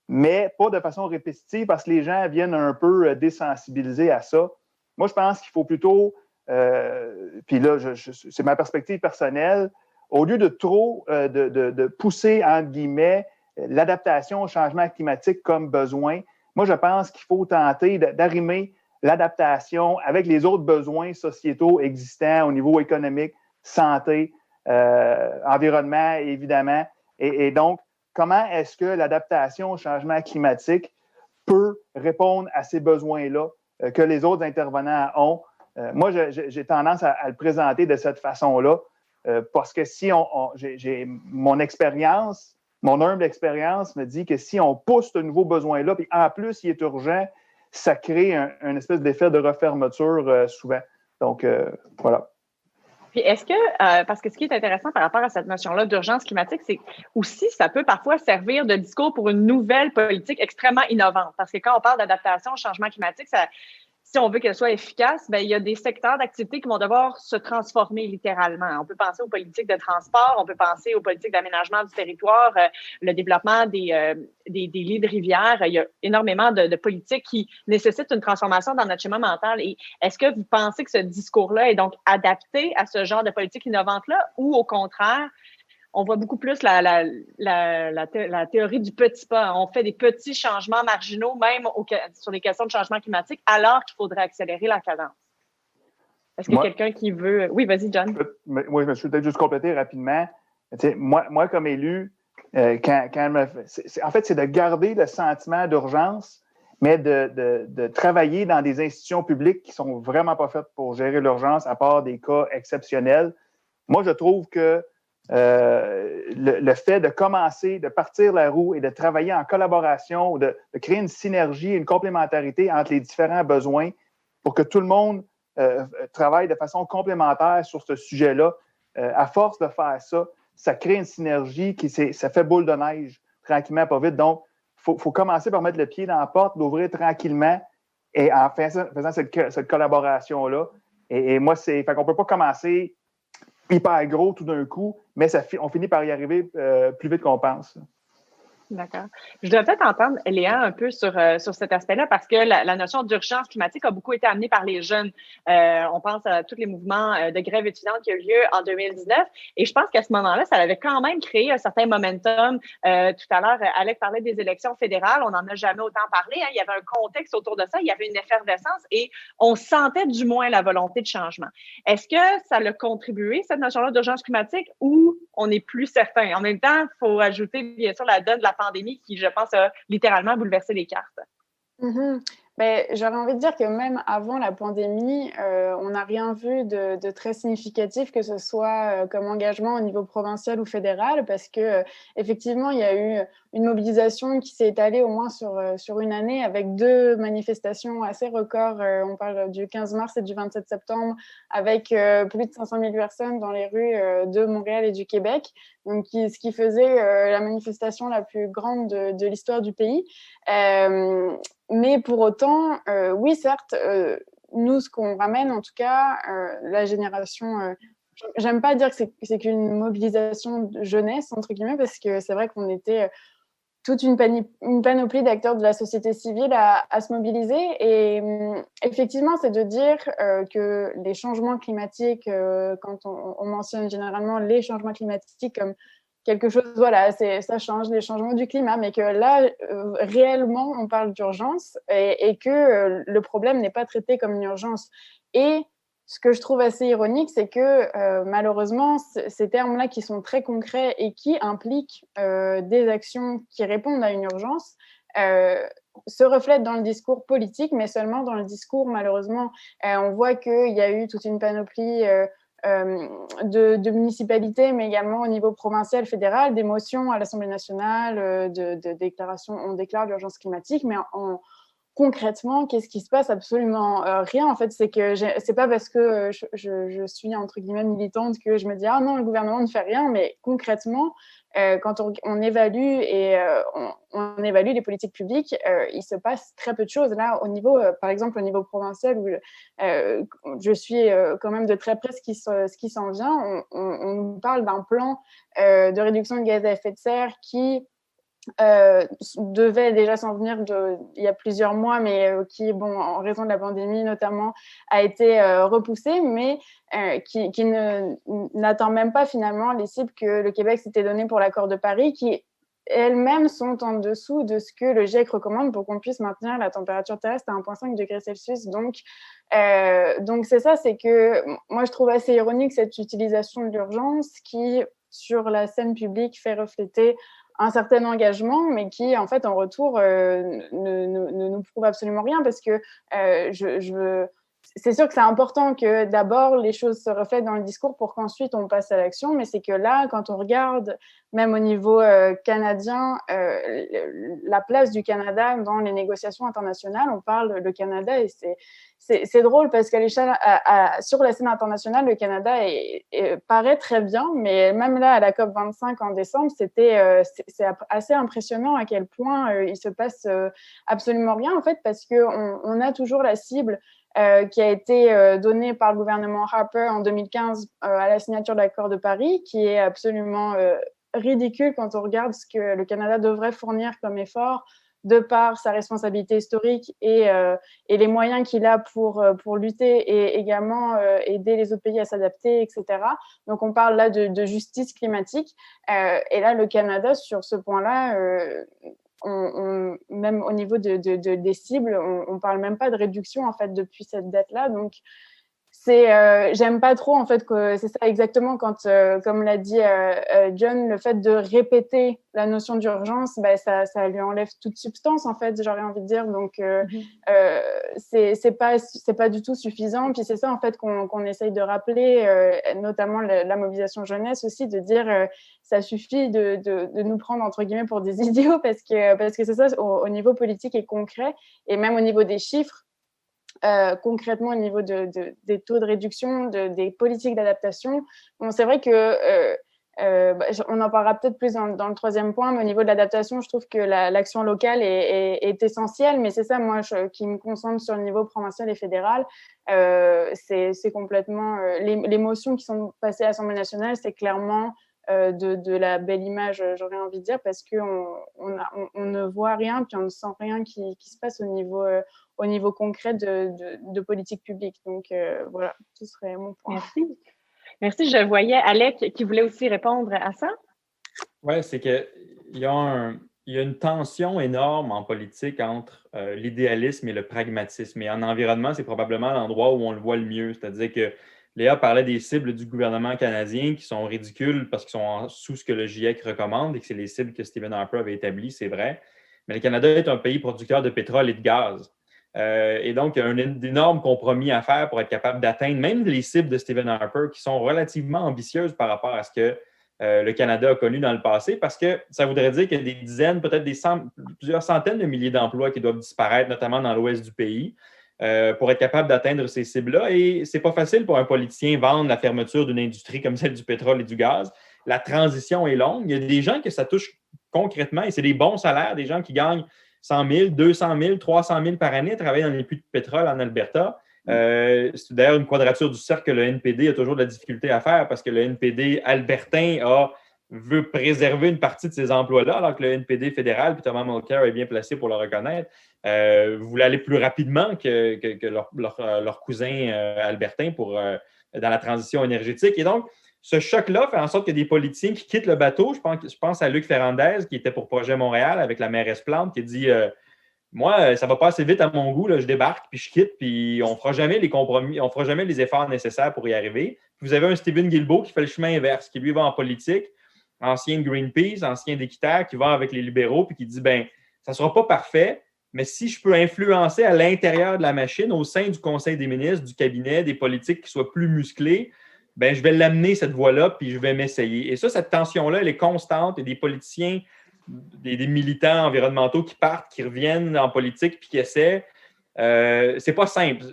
mais pas de façon répétitive parce que les gens viennent un peu désensibiliser à ça. Moi, je pense qu'il faut plutôt, puis là, c'est ma perspective personnelle, au lieu de trop de pousser, entre guillemets, l'adaptation au changement climatique comme besoin, moi, je pense qu'il faut tenter d'arrimer l'adaptation avec les autres besoins sociétaux existants au niveau économique, santé, environnement, évidemment. Et donc, comment est-ce que l'adaptation au changement climatique peut répondre à ces besoins-là que les autres intervenants ont? Moi, j'ai tendance à le présenter de cette façon-là parce que si j'ai mon expérience, mon humble expérience me dit que si on pousse ce nouveau besoin-là, puis en plus, il est urgent, ça crée un espèce d'effet de refermeture souvent. Donc, voilà. Puis est-ce que, parce que ce qui est intéressant par rapport à cette notion-là d'urgence climatique, c'est aussi ça peut parfois servir de discours pour une nouvelle politique extrêmement innovante. Parce que quand on parle d'adaptation au changement climatique, si on veut qu'elle soit efficace, ben, il y a des secteurs d'activité qui vont devoir se transformer littéralement. On peut penser aux politiques de transport, on peut penser aux politiques d'aménagement du territoire, le développement des lits de rivière. Il y a énormément de politiques qui nécessitent une transformation dans notre schéma mental. Et est-ce que vous pensez que ce discours-là est donc adapté à ce genre de politique innovante-là ou au contraire, on voit beaucoup plus la théorie du petit pas. On fait des petits changements marginaux, même sur les questions de changement climatique, alors qu'il faudrait accélérer la cadence. Est-ce que quelqu'un qui veut... Oui, vas-y, John. Oui, je vais peut-être juste compléter rapidement. Moi, comme élu, en fait, c'est de garder le sentiment d'urgence, mais de travailler dans des institutions publiques qui ne sont vraiment pas faites pour gérer l'urgence, à part des cas exceptionnels. Moi, je trouve que le fait de commencer, de partir la roue et de travailler en collaboration, de créer une synergie, une complémentarité entre les différents besoins pour que tout le monde travaille de façon complémentaire sur ce sujet-là. À force de faire ça, ça crée une synergie ça fait boule de neige tranquillement, pas vite. Donc, il faut commencer par mettre le pied dans la porte, l'ouvrir tranquillement et en faisant cette collaboration-là. Et moi, fait qu'on ne peut pas commencer hyper gros tout d'un coup, mais on finit par y arriver plus vite qu'on pense. D'accord. Je dois peut-être entendre Léa un peu sur cet aspect-là parce que la notion d'urgence climatique a beaucoup été amenée par les jeunes. On pense à tous les mouvements de grève étudiante qui ont eu lieu en 2019 et je pense qu'à ce moment-là, ça avait quand même créé un certain momentum. Tout à l'heure, Alex parlait des élections fédérales. On n'en a jamais autant parlé. Hein. Il y avait un contexte autour de ça. Il y avait une effervescence et on sentait du moins la volonté de changement. Est-ce que ça a contribué, cette notion-là d'urgence climatique, ou on n'est plus certain? En même temps, il faut ajouter, bien sûr, la donne de la pandémie qui, je pense, a littéralement bouleversé les cartes. Mm-hmm. Ben, j'aurais envie de dire que même avant la pandémie, on n'a rien vu de très significatif, que ce soit comme engagement au niveau provincial ou fédéral, parce que effectivement, il y a eu une mobilisation qui s'est étalée au moins sur une année avec 2 manifestations assez records. On parle du 15 mars et du 27 septembre, avec plus de 500 000 personnes dans les rues de Montréal et du Québec, donc ce qui faisait la manifestation la plus grande de l'histoire du pays. Mais pour autant, oui, certes, nous, ce qu'on ramène, en tout cas, la génération, j'aime pas dire que c'est qu'une mobilisation de jeunesse, entre guillemets, parce que c'est vrai qu'on était toute une panoplie d'acteurs de la société civile à se mobiliser. Et effectivement, c'est de dire que les changements climatiques, quand on mentionne généralement les changements climatiques comme quelque chose, voilà, ça change, les changements du climat, mais que là, réellement, on parle d'urgence et que le problème n'est pas traité comme une urgence. Et ce que je trouve assez ironique, c'est que malheureusement, ces termes-là qui sont très concrets et qui impliquent des actions qui répondent à une urgence, se reflètent dans le discours politique, mais seulement dans le discours, malheureusement. On voit qu'il y a eu toute une panoplie de municipalités, mais également au niveau provincial, fédéral, des motions à l'Assemblée nationale, de déclarations, on déclare l'urgence climatique, mais concrètement, qu'est-ce qui se passe? Absolument rien. En fait, c'est que c'est pas parce que je suis entre guillemets militante que je me dis ah non, le gouvernement ne fait rien, mais concrètement, quand on évalue et on évalue les politiques publiques, il se passe très peu de choses. Là, au niveau, par exemple, au niveau provincial, où je suis quand même de très près ce qui s'en vient, on nous parle d'un plan de réduction de gaz à effet de serre qui devait déjà s'en venir il y a plusieurs mois, mais qui, en raison de la pandémie notamment, a été repoussé, mais qui n'atteint même pas finalement les cibles que le Québec s'était donné pour l'accord de Paris, qui elles-mêmes sont en dessous de ce que le GIEC recommande pour qu'on puisse maintenir la température terrestre à 1,5 degré Celsius. Donc c'est ça, c'est que moi je trouve assez ironique cette utilisation de l'urgence qui, sur la scène publique, fait refléter un certain engagement, mais qui, en fait, en retour, ne nous prouve absolument rien, parce que c'est sûr que c'est important que d'abord les choses se reflètent dans le discours pour qu'ensuite on passe à l'action, mais c'est que là, quand on regarde, même au niveau canadien, la place du Canada dans les négociations internationales, on parle du Canada et c'est drôle parce qu'à l'échelle, sur la scène internationale, le Canada paraît très bien, mais même là, à la COP25 en décembre, c'est assez impressionnant à quel point il se passe absolument rien, en fait, parce qu'on a toujours la cible qui a été donnée par le gouvernement Harper en 2015 à la signature de l'accord de Paris, qui est absolument ridicule quand on regarde ce que le Canada devrait fournir comme effort de par sa responsabilité historique et les moyens qu'il a pour lutter et également aider les autres pays à s'adapter, etc. Donc, on parle là de justice climatique. Et là, le Canada, sur ce point-là, même au niveau des cibles, on parle même pas de réduction, en fait, depuis cette date-là. Donc, j'aime pas trop, en fait, que c'est ça exactement quand, comme l'a dit John, le fait de répéter la notion d'urgence, ça lui enlève toute substance, en fait, j'aurais envie de dire. Donc, c'est pas du tout suffisant. Puis c'est ça, en fait, qu'on essaye de rappeler, notamment la mobilisation jeunesse aussi, de dire ça suffit de nous prendre, entre guillemets, pour des idiots, parce que c'est ça, au niveau politique et concret, et même au niveau des chiffres. Concrètement au niveau des taux de réduction, des politiques d'adaptation. Bon, c'est vrai que on en parlera peut-être plus dans le troisième point, mais au niveau de l'adaptation, je trouve que l'action locale est essentielle, mais c'est ça, moi, qui me concentre sur le niveau provincial et fédéral. C'est complètement... les motions qui sont passées à l'Assemblée nationale, c'est clairement de la belle image, j'aurais envie de dire, parce qu'on ne voit rien, puis on ne sent rien qui se passe au niveau concret de politique publique. Donc, voilà, ce serait mon point. Merci. Merci. Je voyais Alec qui voulait aussi répondre à ça. Oui, c'est qu'il y a une tension énorme en politique entre l'idéalisme et le pragmatisme. Et en environnement, c'est probablement l'endroit où on le voit le mieux. C'est-à-dire que Léa parlait des cibles du gouvernement canadien qui sont ridicules parce qu'ils sont en dessous ce que le GIEC recommande et que c'est les cibles que Stephen Harper avait établies, c'est vrai. Mais le Canada est un pays producteur de pétrole et de gaz. Et donc, il y a un énorme compromis à faire pour être capable d'atteindre même les cibles de Stephen Harper qui sont relativement ambitieuses par rapport à ce que le Canada a connu dans le passé, parce que ça voudrait dire qu'il y a des dizaines, peut-être plusieurs centaines de milliers d'emplois qui doivent disparaître, notamment dans l'ouest du pays, pour être capable d'atteindre ces cibles-là. Et ce n'est pas facile pour un politicien vendre la fermeture d'une industrie comme celle du pétrole et du gaz. La transition est longue. Il y a des gens que ça touche concrètement et c'est des bons salaires, des gens qui gagnent 100 000, 200 000, 300 000 par année à travailler dans les puits de pétrole en Alberta. C'est d'ailleurs une quadrature du cercle que le NPD a toujours de la difficulté à faire parce que le NPD albertain veut préserver une partie de ces emplois-là, alors que le NPD fédéral, puis Thomas Mulcair est bien placé pour le reconnaître, voulait aller plus rapidement que leur cousin albertain dans la transition énergétique. Et donc, ce choc-là fait en sorte que des politiciens qui quittent le bateau, je pense à Luc Ferrandez, qui était pour Projet Montréal avec la mairesse Plante, qui dit moi, ça va pas assez vite à mon goût, là, je débarque, puis je quitte, puis on fera jamais les compromis, on fera jamais les efforts nécessaires pour y arriver. Puis vous avez un Stephen Guilbeault qui fait le chemin inverse, qui lui va en politique, ancien de Greenpeace, ancien d'Équiterre, qui va avec les libéraux, puis qui dit ça sera pas parfait, mais si je peux influencer à l'intérieur de la machine, au sein du Conseil des ministres, du cabinet, des politiques qui soient plus musclées, je vais l'amener cette voie-là, puis je vais m'essayer. Et ça, cette tension-là, elle est constante, et des politiciens, des militants environnementaux qui partent, qui reviennent en politique, puis qui essaient. C'est pas simple.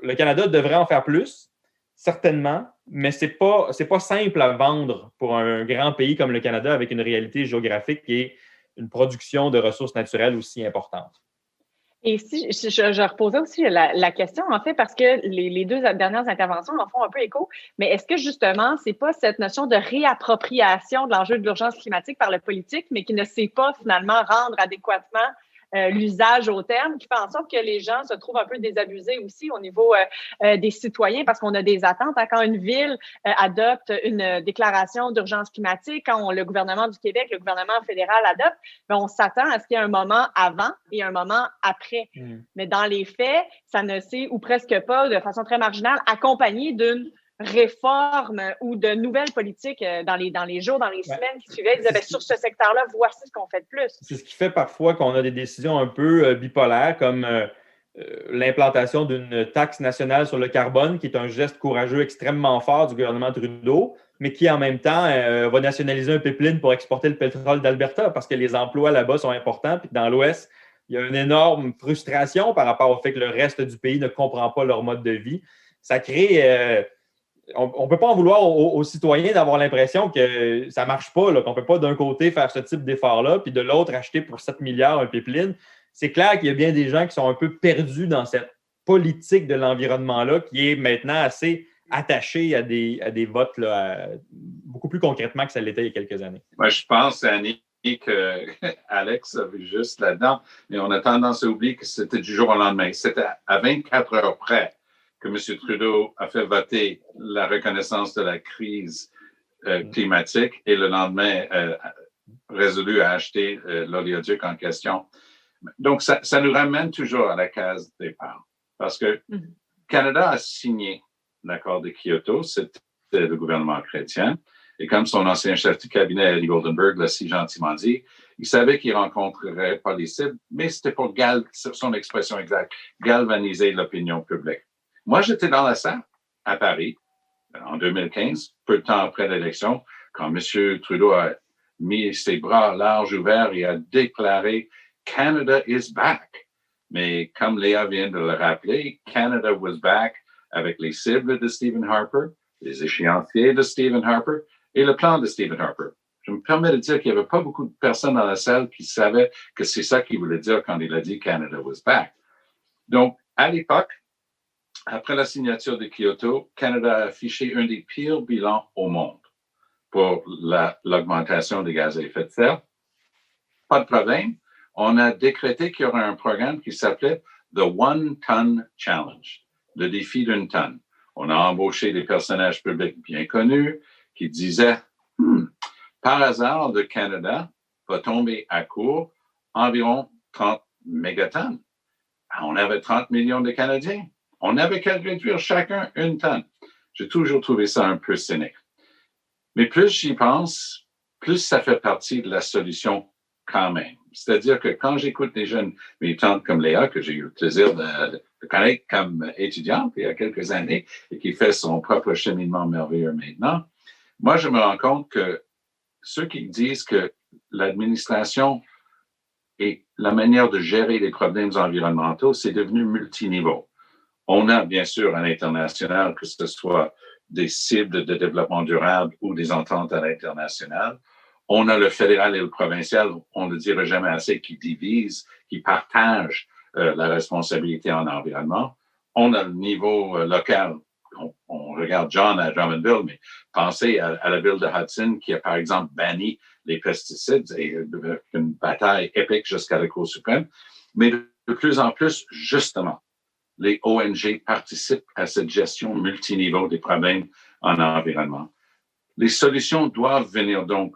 Le Canada devrait en faire plus, certainement, mais c'est pas simple à vendre pour un grand pays comme le Canada avec une réalité géographique et une production de ressources naturelles aussi importante. Et si je reposais aussi la question, en fait, parce que les deux dernières interventions en font un peu écho, mais est-ce que justement, c'est pas cette notion de réappropriation de l'enjeu de l'urgence climatique par le politique, mais qui ne sait pas finalement rendre adéquatement l'usage au terme, qui fait en sorte que les gens se trouvent un peu désabusés aussi au niveau des citoyens, parce qu'on a des attentes. Quand une ville adopte une déclaration d'urgence climatique, quand le gouvernement du Québec, le gouvernement fédéral adopte, on s'attend à ce qu'il y ait un moment avant et un moment après. Mais dans les faits, ça ne s'est, ou presque pas, de façon très marginale, accompagné d'une réforme ou de nouvelles politiques dans les jours, dans les semaines qui suivaient. Ils disaient, sur ce secteur-là, voici ce qu'on fait de plus. C'est ce qui fait parfois qu'on a des décisions un peu bipolaires, comme l'implantation d'une taxe nationale sur le carbone, qui est un geste courageux extrêmement fort du gouvernement Trudeau, mais qui en même temps va nationaliser un pipeline pour exporter le pétrole d'Alberta parce que les emplois là-bas sont importants. Puis dans l'Ouest, il y a une énorme frustration par rapport au fait que le reste du pays ne comprend pas leur mode de vie. Ça crée... on ne peut pas en vouloir aux citoyens d'avoir l'impression que ça ne marche pas, là, qu'on ne peut pas d'un côté faire ce type d'effort-là, puis de l'autre acheter pour 7 milliards un pipeline. C'est clair qu'il y a bien des gens qui sont un peu perdus dans cette politique de l'environnement-là qui est maintenant assez attachée à des votes là, beaucoup plus concrètement que ça l'était il y a quelques années. Moi, je pense, Annie, que Alex a vu juste là-dedans, mais on a tendance à oublier que c'était du jour au lendemain. C'était à 24 heures près que M. Trudeau a fait voter la reconnaissance de la crise climatique et le lendemain résolu à acheter l'oléoduc en question. Donc, ça nous ramène toujours à la case départ parce que le Canada a signé l'accord de Kyoto, c'était le gouvernement chrétien, et comme son ancien chef du cabinet, Eddie Goldenberg, l'a si gentiment dit, il savait qu'il ne rencontrerait pas les cibles, mais c'était pour, son expression exacte, galvaniser l'opinion publique. Moi, j'étais dans la salle à Paris en 2015, peu de temps après l'élection, quand M. Trudeau a mis ses bras larges ouverts et a déclaré « Canada is back ». Mais comme Léa vient de le rappeler, Canada was back avec les cibles de Stephen Harper, les échéanciers de Stephen Harper et le plan de Stephen Harper. Je me permets de dire qu'il n'y avait pas beaucoup de personnes dans la salle qui savaient que c'est ça qu'il voulait dire quand il a dit « Canada was back ». Donc, à l'époque, après la signature de Kyoto, Canada a affiché un des pires bilans au monde pour l'augmentation des gaz à effet de serre. Pas de problème. On a décrété qu'il y aurait un programme qui s'appelait The One Ton Challenge, le défi d'une tonne. On a embauché des personnages publics bien connus qui disaient par hasard, le Canada va tomber à court environ 30 mégatonnes. On avait 30 millions de Canadiens. On n'avait qu'à réduire chacun une tonne. J'ai toujours trouvé ça un peu cynique. Mais plus j'y pense, plus ça fait partie de la solution quand même. C'est-à-dire que quand j'écoute des jeunes militantes comme Léa, que j'ai eu le plaisir de connaître comme étudiante il y a quelques années et qui fait son propre cheminement merveilleux maintenant, moi, je me rends compte que ceux qui disent que l'administration et la manière de gérer les problèmes environnementaux, c'est devenu multiniveau. On a bien sûr à l'international, que ce soit des cibles de développement durable ou des ententes à l'international. On a le fédéral et le provincial, on ne le dirait jamais assez, qui divisent, qui partagent la responsabilité en environnement. On a le niveau local. On regarde John à Drummondville, mais pensez à la ville de Hudson qui a par exemple banni les pesticides et une bataille épique jusqu'à la Cour suprême. Mais de plus en plus, justement, les ONG participent à cette gestion multiniveau des problèmes en environnement. Les solutions doivent venir donc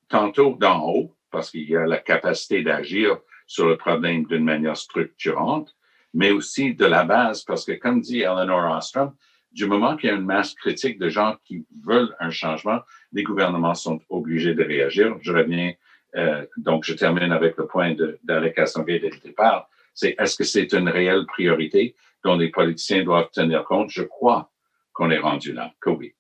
tantôt d'en haut, parce qu'il y a la capacité d'agir sur le problème d'une manière structurante, mais aussi de la base, parce que comme dit Eleanor Ostrom, du moment qu'il y a une masse critique de gens qui veulent un changement, les gouvernements sont obligés de réagir. Je reviens, donc je termine avec le point d'Alec Castonguay dès le départ. C'est est-ce que c'est une réelle priorité dont les politiciens doivent tenir compte? Je crois qu'on est rendu là, que oui.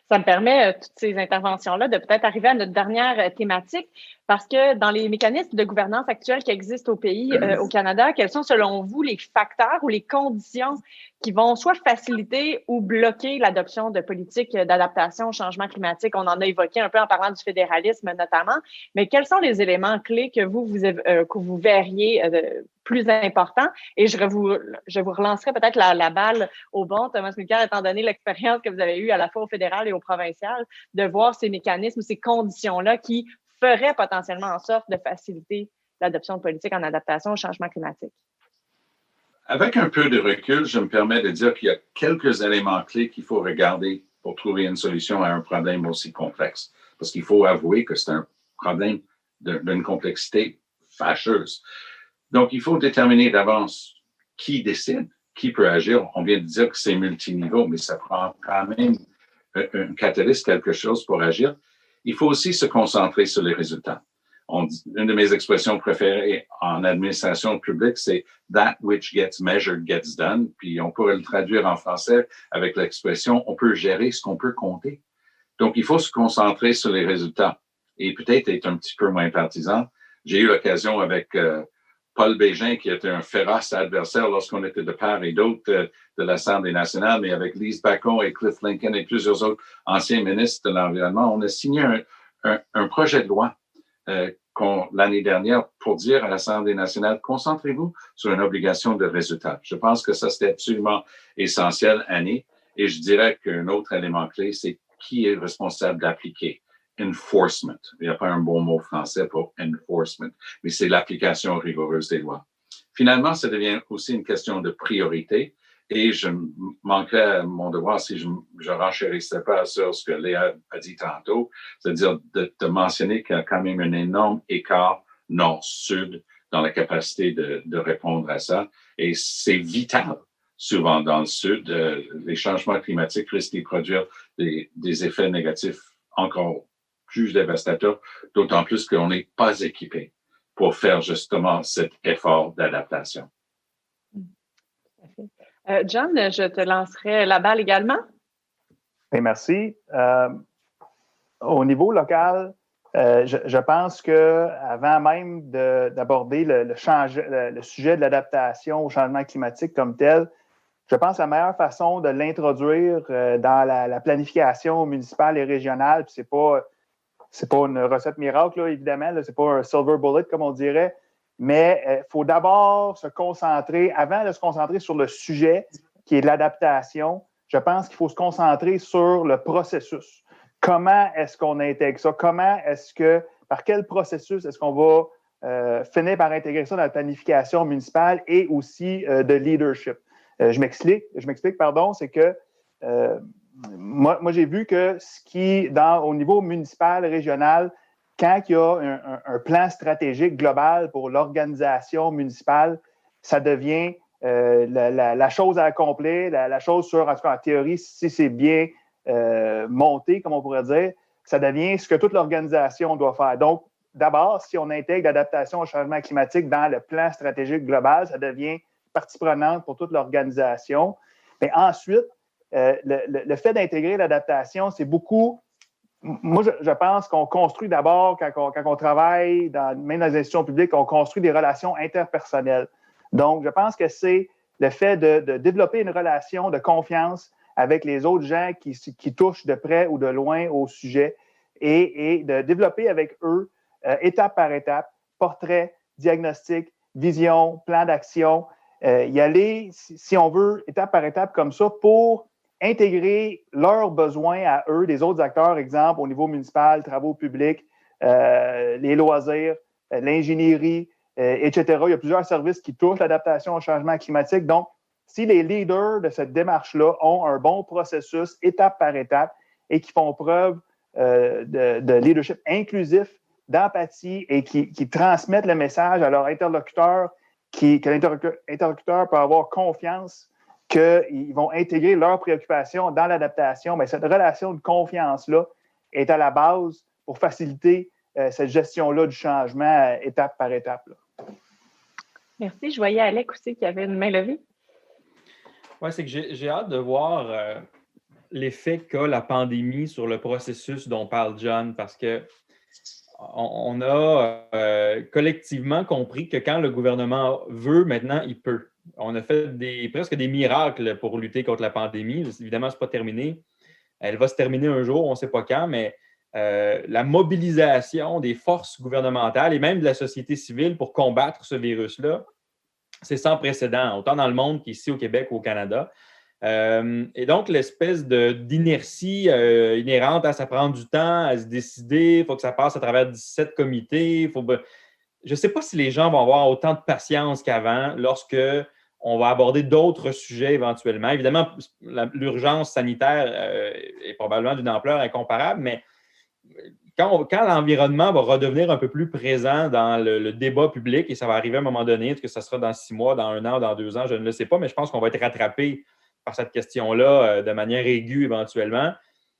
Ça me permet, toutes ces interventions-là, de peut-être arriver à notre dernière thématique, parce que dans les mécanismes de gouvernance actuels qui existent au pays, au Canada, quels sont, selon vous, les facteurs ou les conditions qui vont soit faciliter ou bloquer l'adoption de politiques d'adaptation au changement climatique? On en a évoqué un peu en parlant du fédéralisme notamment, mais quels sont les éléments clés que vous verriez plus importants? Et je vous relancerai peut-être la balle au bon, Thomas Mulcair, étant donné l'expérience que vous avez eue à la fois au fédéral et au provincial, de voir ces mécanismes, ces conditions-là qui feraient potentiellement en sorte de faciliter l'adoption de politiques en adaptation au changement climatique. Avec un peu de recul, je me permets de dire qu'il y a quelques éléments clés qu'il faut regarder pour trouver une solution à un problème aussi complexe. Parce qu'il faut avouer que c'est un problème d'une complexité fâcheuse. Donc, il faut déterminer d'avance qui décide, qui peut agir. On vient de dire que c'est multiniveau, mais ça prend quand même un catalyste, quelque chose pour agir. Il faut aussi se concentrer sur les résultats. Une de mes expressions préférées en administration publique, c'est « that which gets measured gets done ». Puis on pourrait le traduire en français avec l'expression « on peut gérer ce qu'on peut compter ». Donc, il faut se concentrer sur les résultats et peut-être être un petit peu moins partisan. J'ai eu l'occasion avec Paul Bégin, qui était un féroce adversaire lorsqu'on était de part et d'autre de l'Assemblée nationale, mais avec Lise Bacon et Cliff Lincoln et plusieurs autres anciens ministres de l'Environnement, on a signé un projet de loi l'année dernière pour dire à l'Assemblée nationale, concentrez-vous sur une obligation de résultat. Je pense que ça, c'était absolument essentiel, Annie. Et je dirais qu'un autre élément clé, c'est qui est responsable d'appliquer. Enforcement. Il n'y a pas un bon mot français pour enforcement, mais c'est l'application rigoureuse des lois. Finalement, ça devient aussi une question de priorité et je manquerais à mon devoir si je renchérissais pas sur ce que Léa a dit tantôt, c'est-à-dire de mentionner qu'il y a quand même un énorme écart nord-sud dans la capacité de répondre à ça et c'est vital. Souvent dans le sud, les changements climatiques risquent de produire des effets négatifs encore plus dévastateurs, d'autant plus qu'on n'est pas équipé pour faire justement cet effort d'adaptation. John, je te lancerai la balle également. Bien, merci. Au niveau local, je pense qu'avant même d'aborder le sujet de l'adaptation au changement climatique comme tel, je pense que la meilleure façon de l'introduire dans la planification municipale et régionale, puis c'est pas une recette miracle, là, évidemment, là, c'est pas un silver bullet, comme on dirait, mais il faut d'abord avant de se concentrer sur le sujet qui est l'adaptation, je pense qu'il faut se concentrer sur le processus. Comment est-ce qu'on intègre ça? Par quel processus est-ce qu'on va finir par intégrer ça dans la planification municipale et aussi de leadership? Je m'explique, c'est que moi, j'ai vu que au niveau municipal, régional, quand il y a un plan stratégique global pour l'organisation municipale, ça devient la chose à accomplir, la chose en tout cas en théorie, si c'est bien monté, comme on pourrait dire, ça devient ce que toute l'organisation doit faire. Donc, d'abord, si on intègre l'adaptation au changement climatique dans le plan stratégique global, ça devient partie prenante pour toute l'organisation. Mais ensuite, le fait d'intégrer l'adaptation, c'est beaucoup. Moi, je pense qu'on construit d'abord, quand on travaille, même dans les institutions publiques, on construit des relations interpersonnelles. Donc, je pense que c'est le fait de développer une relation de confiance avec les autres gens qui touchent de près ou de loin au sujet et de développer avec eux, étape par étape, portrait, diagnostic, vision, plan d'action, y aller, si on veut, étape par étape comme ça pour intégrer leurs besoins à eux, des autres acteurs, exemple au niveau municipal, travaux publics, les loisirs, l'ingénierie, etc. Il y a plusieurs services qui touchent l'adaptation au changement climatique. Donc, si les leaders de cette démarche-là ont un bon processus, étape par étape, et qui font preuve de leadership inclusif, d'empathie et qui transmettent le message à leur interlocuteur, que l'interlocuteur peut avoir confiance qu'ils vont intégrer leurs préoccupations dans l'adaptation, mais cette relation de confiance-là est à la base pour faciliter cette gestion-là du changement étape par étape. Là. Merci. Je voyais Alec aussi qui avait une main levée. Oui, c'est que j'ai hâte de voir l'effet qu'a la pandémie sur le processus dont parle John, parce que on a collectivement compris que quand le gouvernement veut, maintenant, il peut. On a fait presque des miracles pour lutter contre la pandémie. Évidemment, ce n'est pas terminé. Elle va se terminer un jour, on ne sait pas quand, mais la mobilisation des forces gouvernementales et même de la société civile pour combattre ce virus-là, c'est sans précédent, autant dans le monde qu'ici au Québec ou au Canada. Et donc, l'espèce d'inertie inhérente à ça prend du temps, à se décider, il faut que ça passe à travers 17 comités. Je ne sais pas si les gens vont avoir autant de patience qu'avant lorsque on va aborder d'autres sujets éventuellement. Évidemment, l'urgence sanitaire est probablement d'une ampleur incomparable, mais quand l'environnement va redevenir un peu plus présent dans le débat public, et ça va arriver à un moment donné, est-ce que ça sera dans 6 mois, dans 1 an, dans 2 ans, je ne le sais pas, mais je pense qu'on va être rattrapé par cette question-là de manière aiguë éventuellement.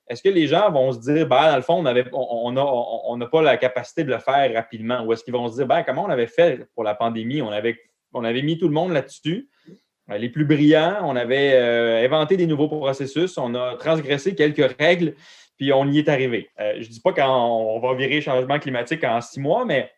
est-ce que les gens vont se dire, ben, dans le fond, on n'a pas la capacité de le faire rapidement? Ou est-ce qu'ils vont se dire, ben, comment on avait fait pour la pandémie? On avait mis tout le monde là-dessus, les plus brillants, on avait inventé des nouveaux processus, on a transgressé quelques règles, puis on y est arrivé. Je ne dis pas qu'on va virer changement climatique en 6 mois, mais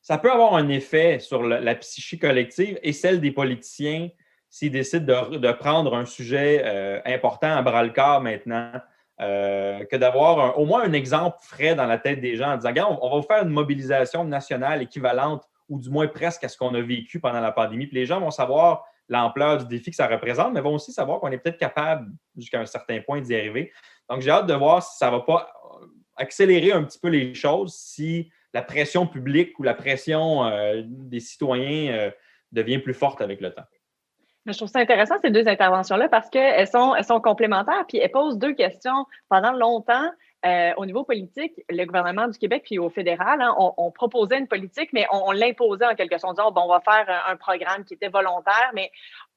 ça peut avoir un effet sur la psyché collective et celle des politiciens s'ils décident de prendre un sujet important à bras-le-corps maintenant, que d'avoir au moins un exemple frais dans la tête des gens en disant, regarde, on va faire une mobilisation nationale équivalente ou du moins presque à ce qu'on a vécu pendant la pandémie. Puis les gens vont savoir l'ampleur du défi que ça représente, mais vont aussi savoir qu'on est peut-être capable jusqu'à un certain point d'y arriver. Donc, j'ai hâte de voir si ça ne va pas accélérer un petit peu les choses, si la pression publique ou la pression des citoyens devient plus forte avec le temps. Je trouve ça intéressant, ces deux interventions-là, parce qu'elles sont complémentaires, puis elles posent deux questions. Pendant longtemps, au niveau politique, le gouvernement du Québec puis au fédéral, on proposait une politique, mais on l'imposait en quelque sorte, en disant, bon, on va faire un programme qui était volontaire, mais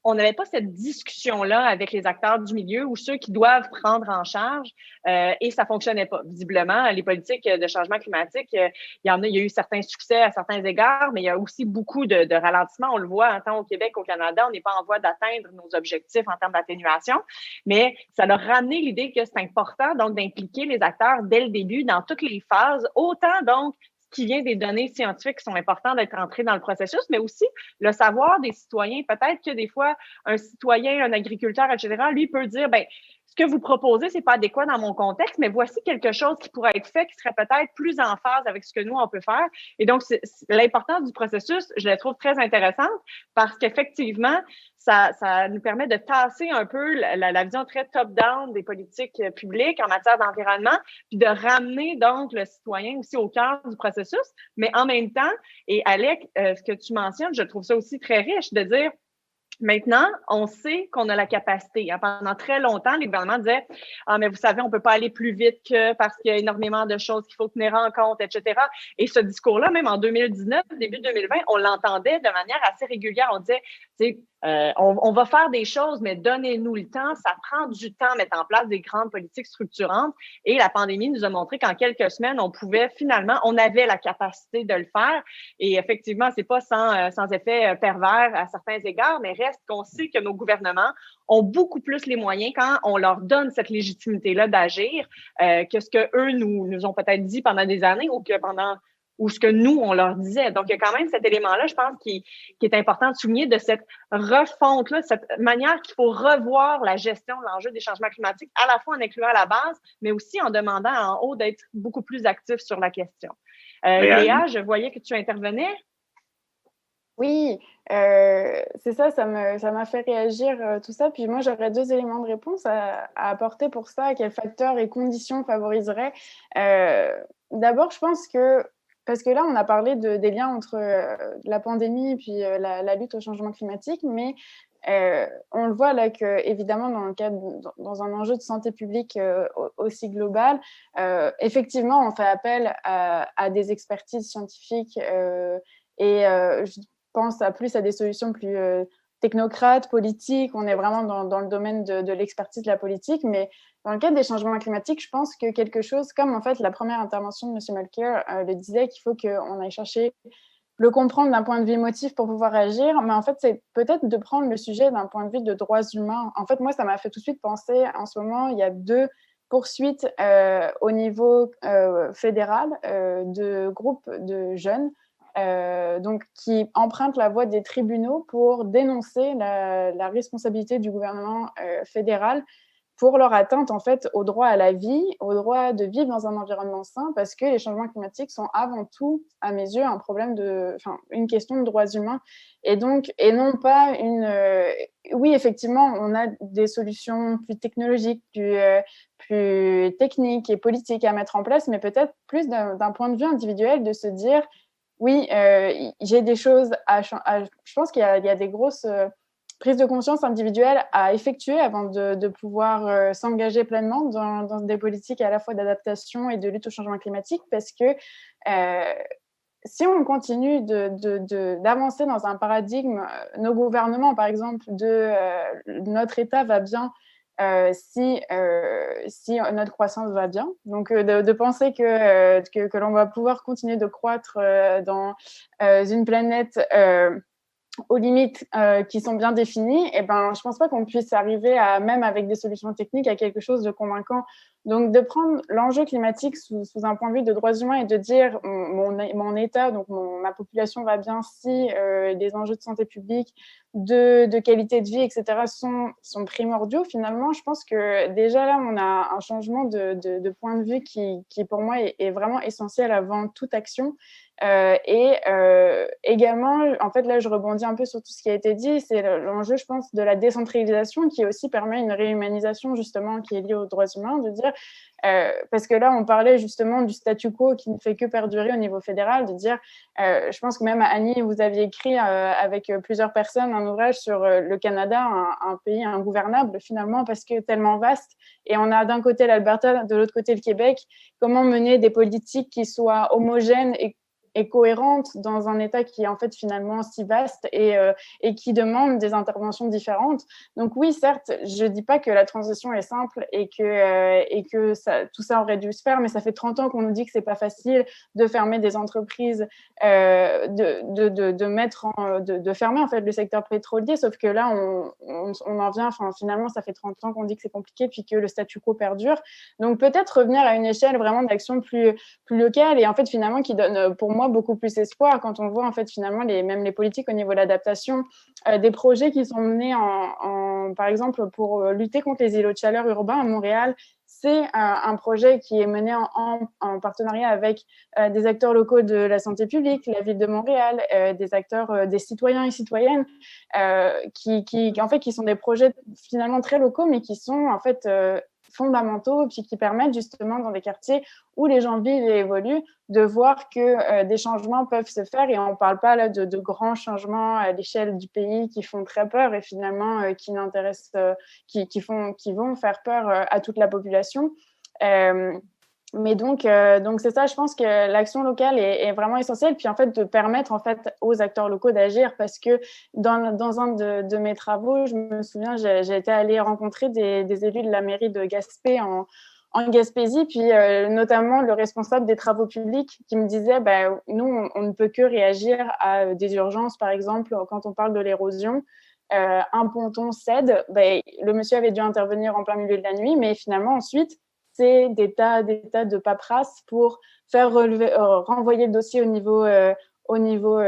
on n'avait pas cette discussion-là avec les acteurs du milieu ou ceux qui doivent prendre en charge et ça fonctionnait pas. Visiblement, les politiques de changement climatique, il y a eu certains succès à certains égards, mais il y a aussi beaucoup de ralentissements. On le voit, tant au Québec qu'au Canada, on n'est pas en voie d'atteindre nos objectifs en termes d'atténuation, mais ça a ramené l'idée que c'est important donc d'impliquer les acteurs dès le début dans toutes les phases, autant donc qui vient des données scientifiques qui sont importantes d'être entrées dans le processus, mais aussi le savoir des citoyens. Peut-être que des fois, un citoyen, un agriculteur, etc., lui peut dire, ben, ce que vous proposez, c'est pas adéquat dans mon contexte, mais voici quelque chose qui pourrait être fait, qui serait peut-être plus en phase avec ce que nous, on peut faire. Et donc, l'importance du processus, je la trouve très intéressante parce qu'effectivement, ça nous permet de tasser un peu la vision très top-down des politiques publiques en matière d'environnement, puis de ramener donc le citoyen aussi au cœur du processus. Mais en même temps, et Alec, ce que tu mentionnes, je trouve ça aussi très riche de dire, maintenant, on sait qu'on a la capacité. Pendant très longtemps, les gouvernements disaient « Ah, mais vous savez, on ne peut pas aller plus vite que parce qu'il y a énormément de choses qu'il faut tenir en compte, etc. » Et ce discours-là, même en 2019, début 2020, on l'entendait de manière assez régulière. On disait « on va faire des choses, mais donnez-nous le temps. Ça prend du temps à mettre en place des grandes politiques structurantes. » Et la pandémie nous a montré qu'en quelques semaines, on avait la capacité de le faire. Et effectivement, c'est pas sans effet pervers à certains égards, mais reste qu'on sait que nos gouvernements ont beaucoup plus les moyens quand on leur donne cette légitimité-là d'agir que ce qu'eux nous ont peut-être dit pendant des années ou ce que nous, on leur disait. Donc, il y a quand même cet élément-là, je pense, qui est important de souligner de cette refonte-là, cette manière qu'il faut revoir la gestion de l'enjeu des changements climatiques, à la fois en incluant la base, mais aussi en demandant en haut d'être beaucoup plus actif sur la question. Léa, je voyais que tu intervenais. Oui, c'est ça m'a fait réagir tout ça. Puis moi, j'aurais 2 éléments de réponse à apporter pour ça. Quels facteurs et conditions favoriseraient D'abord, je pense que parce que là, on a parlé des liens entre la pandémie et puis la lutte au changement climatique, mais on le voit là que, évidemment, dans un enjeu de santé publique aussi global, effectivement, on fait appel à des expertises scientifiques et je pense plus à des solutions plus technocrates, politiques. On est vraiment dans le domaine de l'expertise de la politique, mais dans le cadre des changements climatiques, je pense que quelque chose, comme en fait la première intervention de M. Mulcair le disait, qu'il faut qu'on aille chercher le comprendre d'un point de vue émotif pour pouvoir agir, mais en fait, c'est peut-être de prendre le sujet d'un point de vue de droits humains. En fait, moi, ça m'a fait tout de suite penser, en ce moment, il y a 2 poursuites au niveau fédéral de groupes de jeunes donc, qui empruntent la voie des tribunaux pour dénoncer la responsabilité du gouvernement fédéral pour leur atteinte en fait au droit à la vie, au droit de vivre dans un environnement sain, parce que les changements climatiques sont avant tout, à mes yeux, une question de droits humains, et non pas oui, effectivement, on a des solutions plus technologiques, plus techniques et politiques à mettre en place, mais peut-être plus d'un point de vue individuel, de se dire oui, j'ai des choses je pense qu'il y a des grosses prise de conscience individuelle à effectuer avant de pouvoir s'engager pleinement dans des politiques à la fois d'adaptation et de lutte au changement climatique, parce que si on continue d'avancer dans un paradigme, nos gouvernements, par exemple, notre État va bien, si notre croissance va bien. Donc, de penser que l'on va pouvoir continuer de croître dans une planète aux limites qui sont bien définies, et ben, je pense pas qu'on puisse arriver même avec des solutions techniques, à quelque chose de convaincant. Donc, de prendre l'enjeu climatique sous un point de vue de droits humains et de dire mon état, donc ma population va bien si les enjeux de santé publique, de qualité de vie, etc. sont primordiaux, finalement, je pense que déjà là, on a un changement de point de vue qui pour moi, est vraiment essentiel avant toute action. Également, en fait, là, je rebondis un peu sur tout ce qui a été dit, c'est l'enjeu, je pense, de la décentralisation qui aussi permet une réhumanisation, justement, qui est liée aux droits humains, de dire, parce que là, on parlait justement du statu quo qui ne fait que perdurer au niveau fédéral, de dire, je pense que même Annie, vous aviez écrit avec plusieurs personnes un ouvrage sur le Canada, un pays ingouvernable, finalement, parce que tellement vaste, et on a d'un côté l'Alberta, de l'autre côté le Québec, comment mener des politiques qui soient homogènes et cohérente dans un État qui est en fait finalement si vaste et qui demande des interventions différentes. Donc oui, certes, je ne dis pas que la transition est simple et que tout ça aurait dû se faire, mais ça fait 30 ans qu'on nous dit que ce n'est pas facile de fermer des entreprises, de fermer en fait le secteur pétrolier, sauf que là, on en vient, finalement, ça fait 30 ans qu'on dit que c'est compliqué puis que le statu quo perdure. Donc peut-être revenir à une échelle vraiment d'action plus locale et en fait finalement qui donne pour moi beaucoup plus espoir quand on voit en fait finalement même les politiques au niveau de l'adaptation, des projets qui sont menés par exemple pour lutter contre les îlots de chaleur urbains à Montréal. C'est un projet qui est mené en partenariat avec des acteurs locaux de la santé publique, la ville de Montréal, des acteurs, des citoyens et citoyennes, qui sont des projets finalement très locaux, mais qui sont en fait fondamentaux, puis qui permettent justement dans des quartiers où les gens vivent et évoluent, de voir que des changements peuvent se faire. Et on ne parle pas là de grands changements à l'échelle du pays qui font très peur et finalement qui vont faire peur à toute la population. Mais donc c'est ça, je pense que l'action locale est vraiment essentielle, puis en fait de permettre en fait aux acteurs locaux d'agir, parce que dans un de mes travaux, je me souviens, j'ai été allée rencontrer des élus de la mairie de Gaspé en Gaspésie, puis notamment le responsable des travaux publics qui me disait nous, on ne peut que réagir à des urgences, par exemple, quand on parle de l'érosion. Un ponton cède, le monsieur avait dû intervenir en plein milieu de la nuit, mais finalement, ensuite, c'est des tas de paperasse pour faire renvoyer le dossier au niveau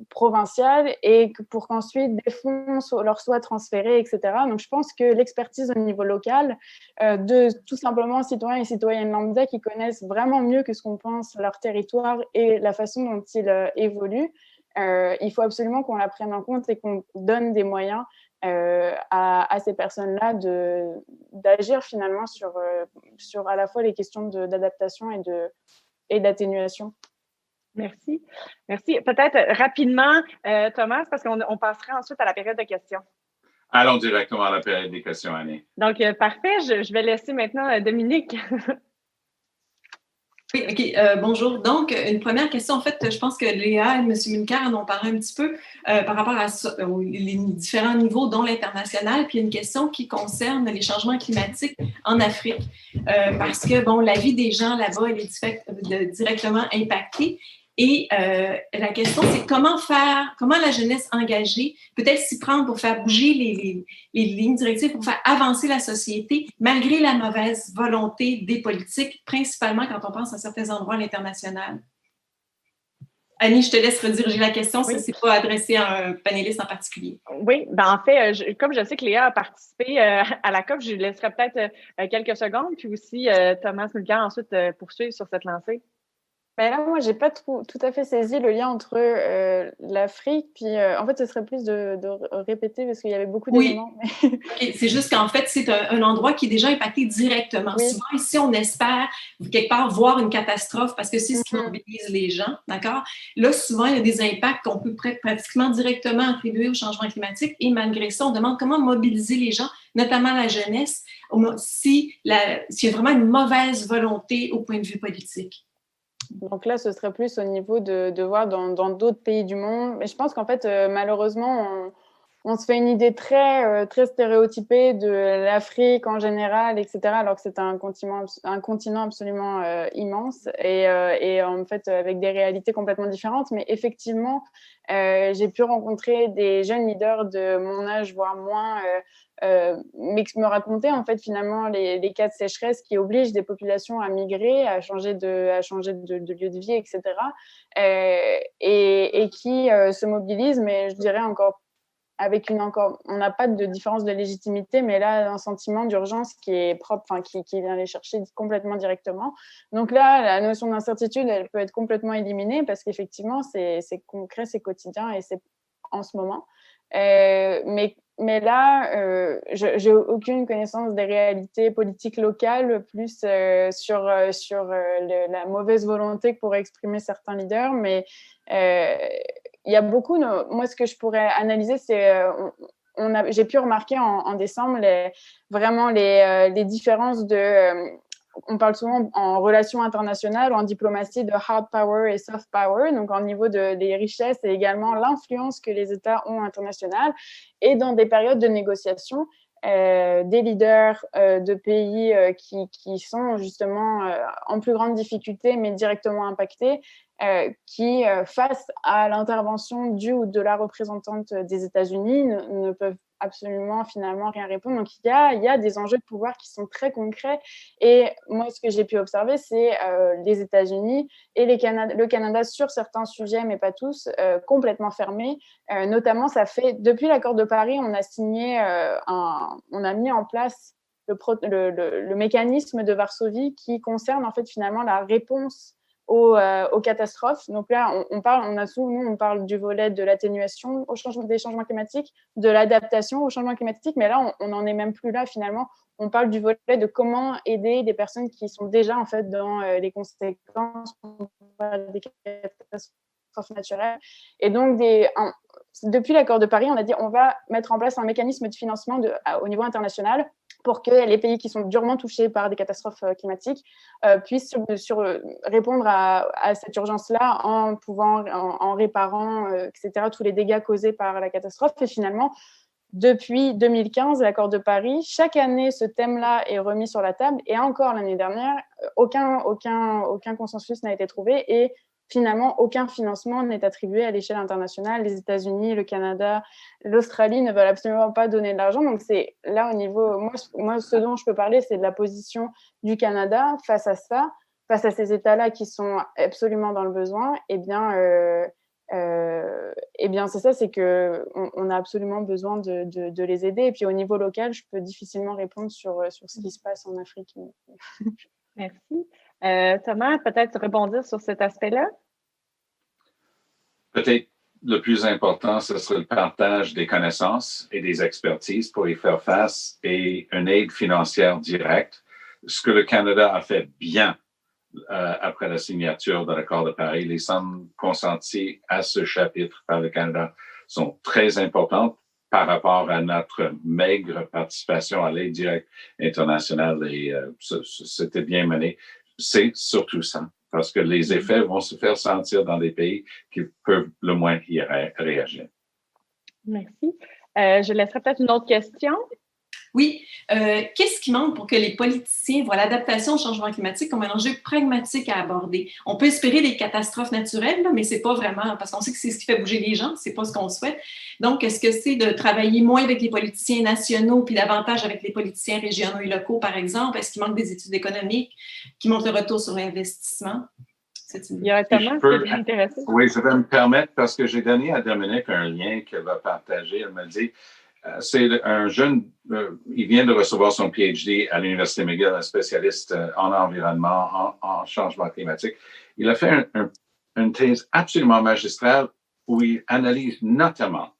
provincial et pour qu'ensuite des fonds leur soient transférés, etc. Donc, je pense que l'expertise au niveau local de tout simplement citoyens et citoyennes lambda qui connaissent vraiment mieux que ce qu'on pense leur territoire et la façon dont il évolue, il faut absolument qu'on la prenne en compte et qu'on donne des moyens à ces personnes-là d'agir finalement sur à la fois les questions d'adaptation et d'atténuation. Merci. Merci. Peut-être rapidement, Thomas, parce qu'on passerait ensuite à la période de questions. Allons directement à la période des questions, Annie. Donc, parfait. Je vais laisser maintenant Dominique. Oui, OK. Bonjour. Donc, une première question, en fait, je pense que Léa et M. Mulcair en ont parlé un petit peu par rapport aux les différents niveaux, dont l'international. Puis, il y a une question qui concerne les changements climatiques en Afrique. Parce que, bon, la vie des gens là-bas, elle est directement impactée. Et la question, c'est comment la jeunesse engagée peut-être s'y prendre pour faire bouger les lignes directives, pour faire avancer la société, malgré la mauvaise volonté des politiques, principalement quand on pense à certains endroits à l'international. Annie, je te laisse rediriger la question, oui. Ça, c'est pas adressé à un panéliste en particulier. Oui, en fait, comme je sais que Léa a participé à la COP, je lui laisserai peut-être quelques secondes, puis aussi Thomas Mulcair ensuite poursuivre sur cette lancée. Là, moi, j'ai pas tout à fait saisi le lien entre l'Afrique, puis en fait, ce serait plus de répéter parce qu'il y avait beaucoup d'éléments. Mais... Okay. C'est juste qu'en fait, c'est un endroit qui est déjà impacté directement. Oui. Souvent, ici, on espère quelque part voir une catastrophe parce que c'est ce qui mobilise les gens, d'accord? Là, souvent, il y a des impacts qu'on peut pratiquement directement attribuer au changement climatique et malgré ça, on demande comment mobiliser les gens, notamment la jeunesse, s'il y a vraiment une mauvaise volonté au point de vue politique. Donc là, ce serait plus au niveau de voir dans d'autres pays du monde. Mais je pense qu'en fait, malheureusement, on se fait une idée très stéréotypée de l'Afrique en général, etc., alors que c'est un continent absolument immense et en fait avec des réalités complètement différentes. Mais effectivement, j'ai pu rencontrer des jeunes leaders de mon âge, voire moins, me raconter en fait finalement les cas de sécheresse qui obligent des populations à migrer, à changer de lieu de vie, etc. Et qui se mobilisent, mais je dirais encore on n'a pas de différence de légitimité, mais là, un sentiment d'urgence qui est propre, qui vient les chercher complètement directement. Donc là, la notion d'incertitude, elle peut être complètement éliminée parce qu'effectivement, c'est concret, c'est quotidien et c'est en ce moment. Mais là, j'ai aucune connaissance des réalités politiques locales, plus sur la mauvaise volonté que pourraient exprimer certains leaders, mais il y a beaucoup, moi, ce que je pourrais analyser, c'est, j'ai pu remarquer en décembre vraiment les différences on parle souvent en relations internationales, en diplomatie, de hard power et soft power, donc au niveau des richesses et également l'influence que les États ont internationale. Et dans des périodes de négociation, des leaders de pays qui sont justement en plus grande difficulté, mais directement impactés, qui, face à l'intervention du ou de la représentante des États-Unis, ne peuvent absolument finalement rien répondre. Donc, il y a des enjeux de pouvoir qui sont très concrets. Et moi, ce que j'ai pu observer, c'est les États-Unis et le Canada sur certains sujets, mais pas tous, complètement fermés. Notamment, depuis l'accord de Paris, on a signé, on a mis en place le mécanisme de Varsovie qui concerne en fait finalement la réponse aux catastrophes. Donc là, on parle du volet de l'atténuation des changements climatiques, de l'adaptation aux changements climatiques, mais là, on n'en est même plus là finalement. On parle du volet de comment aider des personnes qui sont déjà en fait dans les conséquences des catastrophes naturelles. Et donc, depuis l'accord de Paris, on a dit on va mettre en place un mécanisme de financement au niveau international pour que les pays qui sont durement touchés par des catastrophes climatiques puissent répondre à cette urgence-là en réparant, etc., tous les dégâts causés par la catastrophe. Et finalement, depuis 2015, l'accord de Paris, chaque année, ce thème-là est remis sur la table. Et encore l'année dernière, aucun consensus n'a été trouvé. Et finalement, aucun financement n'est attribué à l'échelle internationale. Les États-Unis, le Canada, l'Australie ne veulent absolument pas donner de l'argent. Donc, c'est là au niveau... Moi, ce dont je peux parler, c'est de la position du Canada face à ça, face à ces États-là qui sont absolument dans le besoin. Eh bien, c'est ça, c'est qu'on a absolument besoin de les aider. Et puis, au niveau local, je peux difficilement répondre sur ce qui se passe en Afrique. Merci. Thomas, peut-être rebondir sur cet aspect-là? Peut-être le plus important, ce serait le partage des connaissances et des expertises pour y faire face et une aide financière directe. Ce que le Canada a fait bien après la signature de l'accord de Paris, les sommes consenties à ce chapitre par le Canada sont très importantes par rapport à notre maigre participation à l'aide directe internationale et c'était bien mené. C'est surtout ça, parce que les effets vont se faire sentir dans des pays qui peuvent le moins y réagir. Merci. Je laisserai peut-être une autre question. Oui. Qu'est-ce qui manque pour que les politiciens voient l'adaptation au changement climatique comme un enjeu pragmatique à aborder? On peut espérer des catastrophes naturelles, là, mais c'est pas vraiment, parce qu'on sait que c'est ce qui fait bouger les gens, c'est pas ce qu'on souhaite. Donc, est-ce que c'est de travailler moins avec les politiciens nationaux puis davantage avec les politiciens régionaux et locaux, par exemple? Est-ce qu'il manque des études économiques qui montrent le retour sur l'investissement? Il y aurait tellement de intéressant. Oui, je vais me permettre, parce que j'ai donné à Dominique un lien qu'elle va partager. Elle m'a dit, c'est un jeune, il vient de recevoir son PhD à l'Université McGill, un spécialiste en environnement, en changement climatique. Il a fait une thèse absolument magistrale où il analyse notamment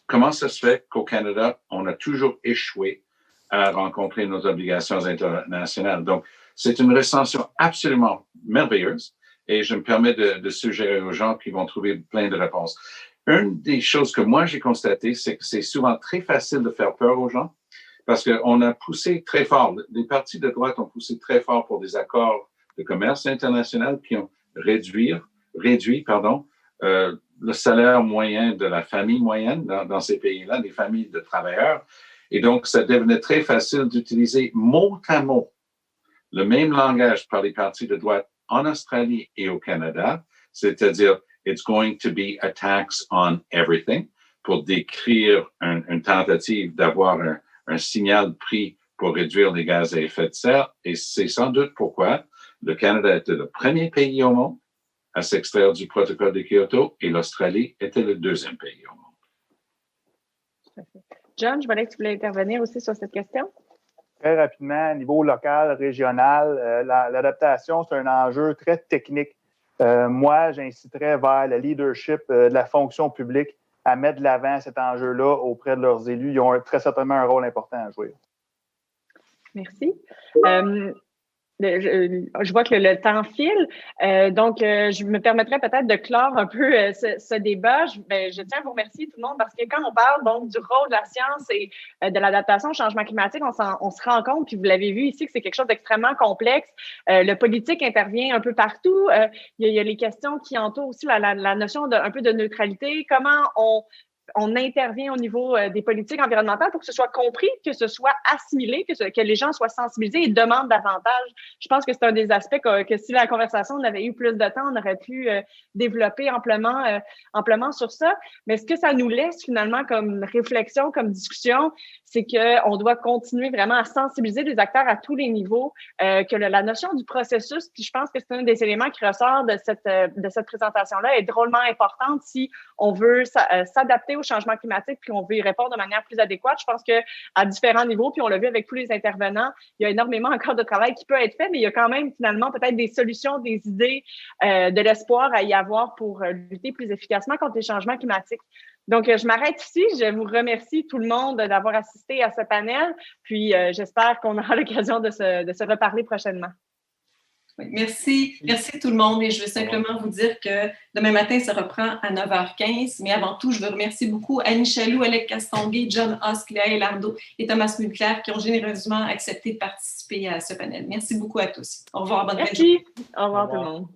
comment ça se fait qu'au Canada, on a toujours échoué à rencontrer nos obligations internationales. Donc, c'est une recension absolument merveilleuse et je me permets de suggérer aux gens qui vont trouver plein de réponses. Une des choses que moi j'ai constatées, c'est que c'est souvent très facile de faire peur aux gens parce qu'on a poussé très fort, les partis de droite ont poussé très fort pour des accords de commerce international qui ont réduit le salaire moyen de la famille moyenne dans ces pays-là, des familles de travailleurs. Et donc, ça devenait très facile d'utiliser mot à mot le même langage par les partis de droite en Australie et au Canada, c'est-à-dire « it's going to be a tax on everything » pour décrire une tentative d'avoir un signal prix pour réduire les gaz à effet de serre. Et c'est sans doute pourquoi le Canada était le premier pays au monde à s'extraire du protocole de Kyoto et l'Australie était le deuxième pays au monde. John, je voulais que tu voulais intervenir aussi sur cette question. Très rapidement, niveau local, régional, l'adaptation, c'est un enjeu très technique. Moi, j'inciterais vers le leadership de la fonction publique à mettre de l'avant cet enjeu-là auprès de leurs élus. Ils ont très certainement un rôle important à jouer. Merci. Je vois que le temps file, donc je me permettrais peut-être de clore un peu ce débat. Je tiens à vous remercier tout le monde parce que quand on parle donc du rôle de la science et de l'adaptation au changement climatique, on se rend compte, puis vous l'avez vu ici, que c'est quelque chose d'extrêmement complexe. Le politique intervient un peu partout. Il y a les questions qui entourent aussi la notion un peu de neutralité. Comment on intervient au niveau des politiques environnementales pour que ce soit compris, que ce soit assimilé, que les gens soient sensibilisés et demandent davantage. Je pense que c'est un des aspects que si la conversation on avait eu plus de temps, on aurait pu développer amplement sur ça. Mais ce que ça nous laisse finalement comme réflexion, comme discussion, c'est qu'on doit continuer vraiment à sensibiliser les acteurs à tous les niveaux, que la notion du processus, puis je pense que c'est un des éléments qui ressort de cette présentation-là, est drôlement importante si on veut s'adapter au changement climatique puis on veut y répondre de manière plus adéquate. Je pense qu'à différents niveaux, puis on l'a vu avec tous les intervenants, il y a énormément encore de travail qui peut être fait, mais il y a quand même finalement peut-être des solutions, des idées, de l'espoir à y avoir pour lutter plus efficacement contre les changements climatiques. Donc, je m'arrête ici. Je vous remercie tout le monde d'avoir assisté à ce panel, puis j'espère qu'on aura l'occasion de se reparler prochainement. Oui, merci tout le monde et je veux simplement vous dire que demain matin, ça reprend à 9h15. Mais avant tout, je veux remercier beaucoup Annie Chaloux, Alec Castonguay, John Husk, Léa Lardo et Thomas Mulcair qui ont généreusement accepté de participer à ce panel. Merci beaucoup à tous. Au revoir, bonne journée. Merci. Au revoir tout le monde.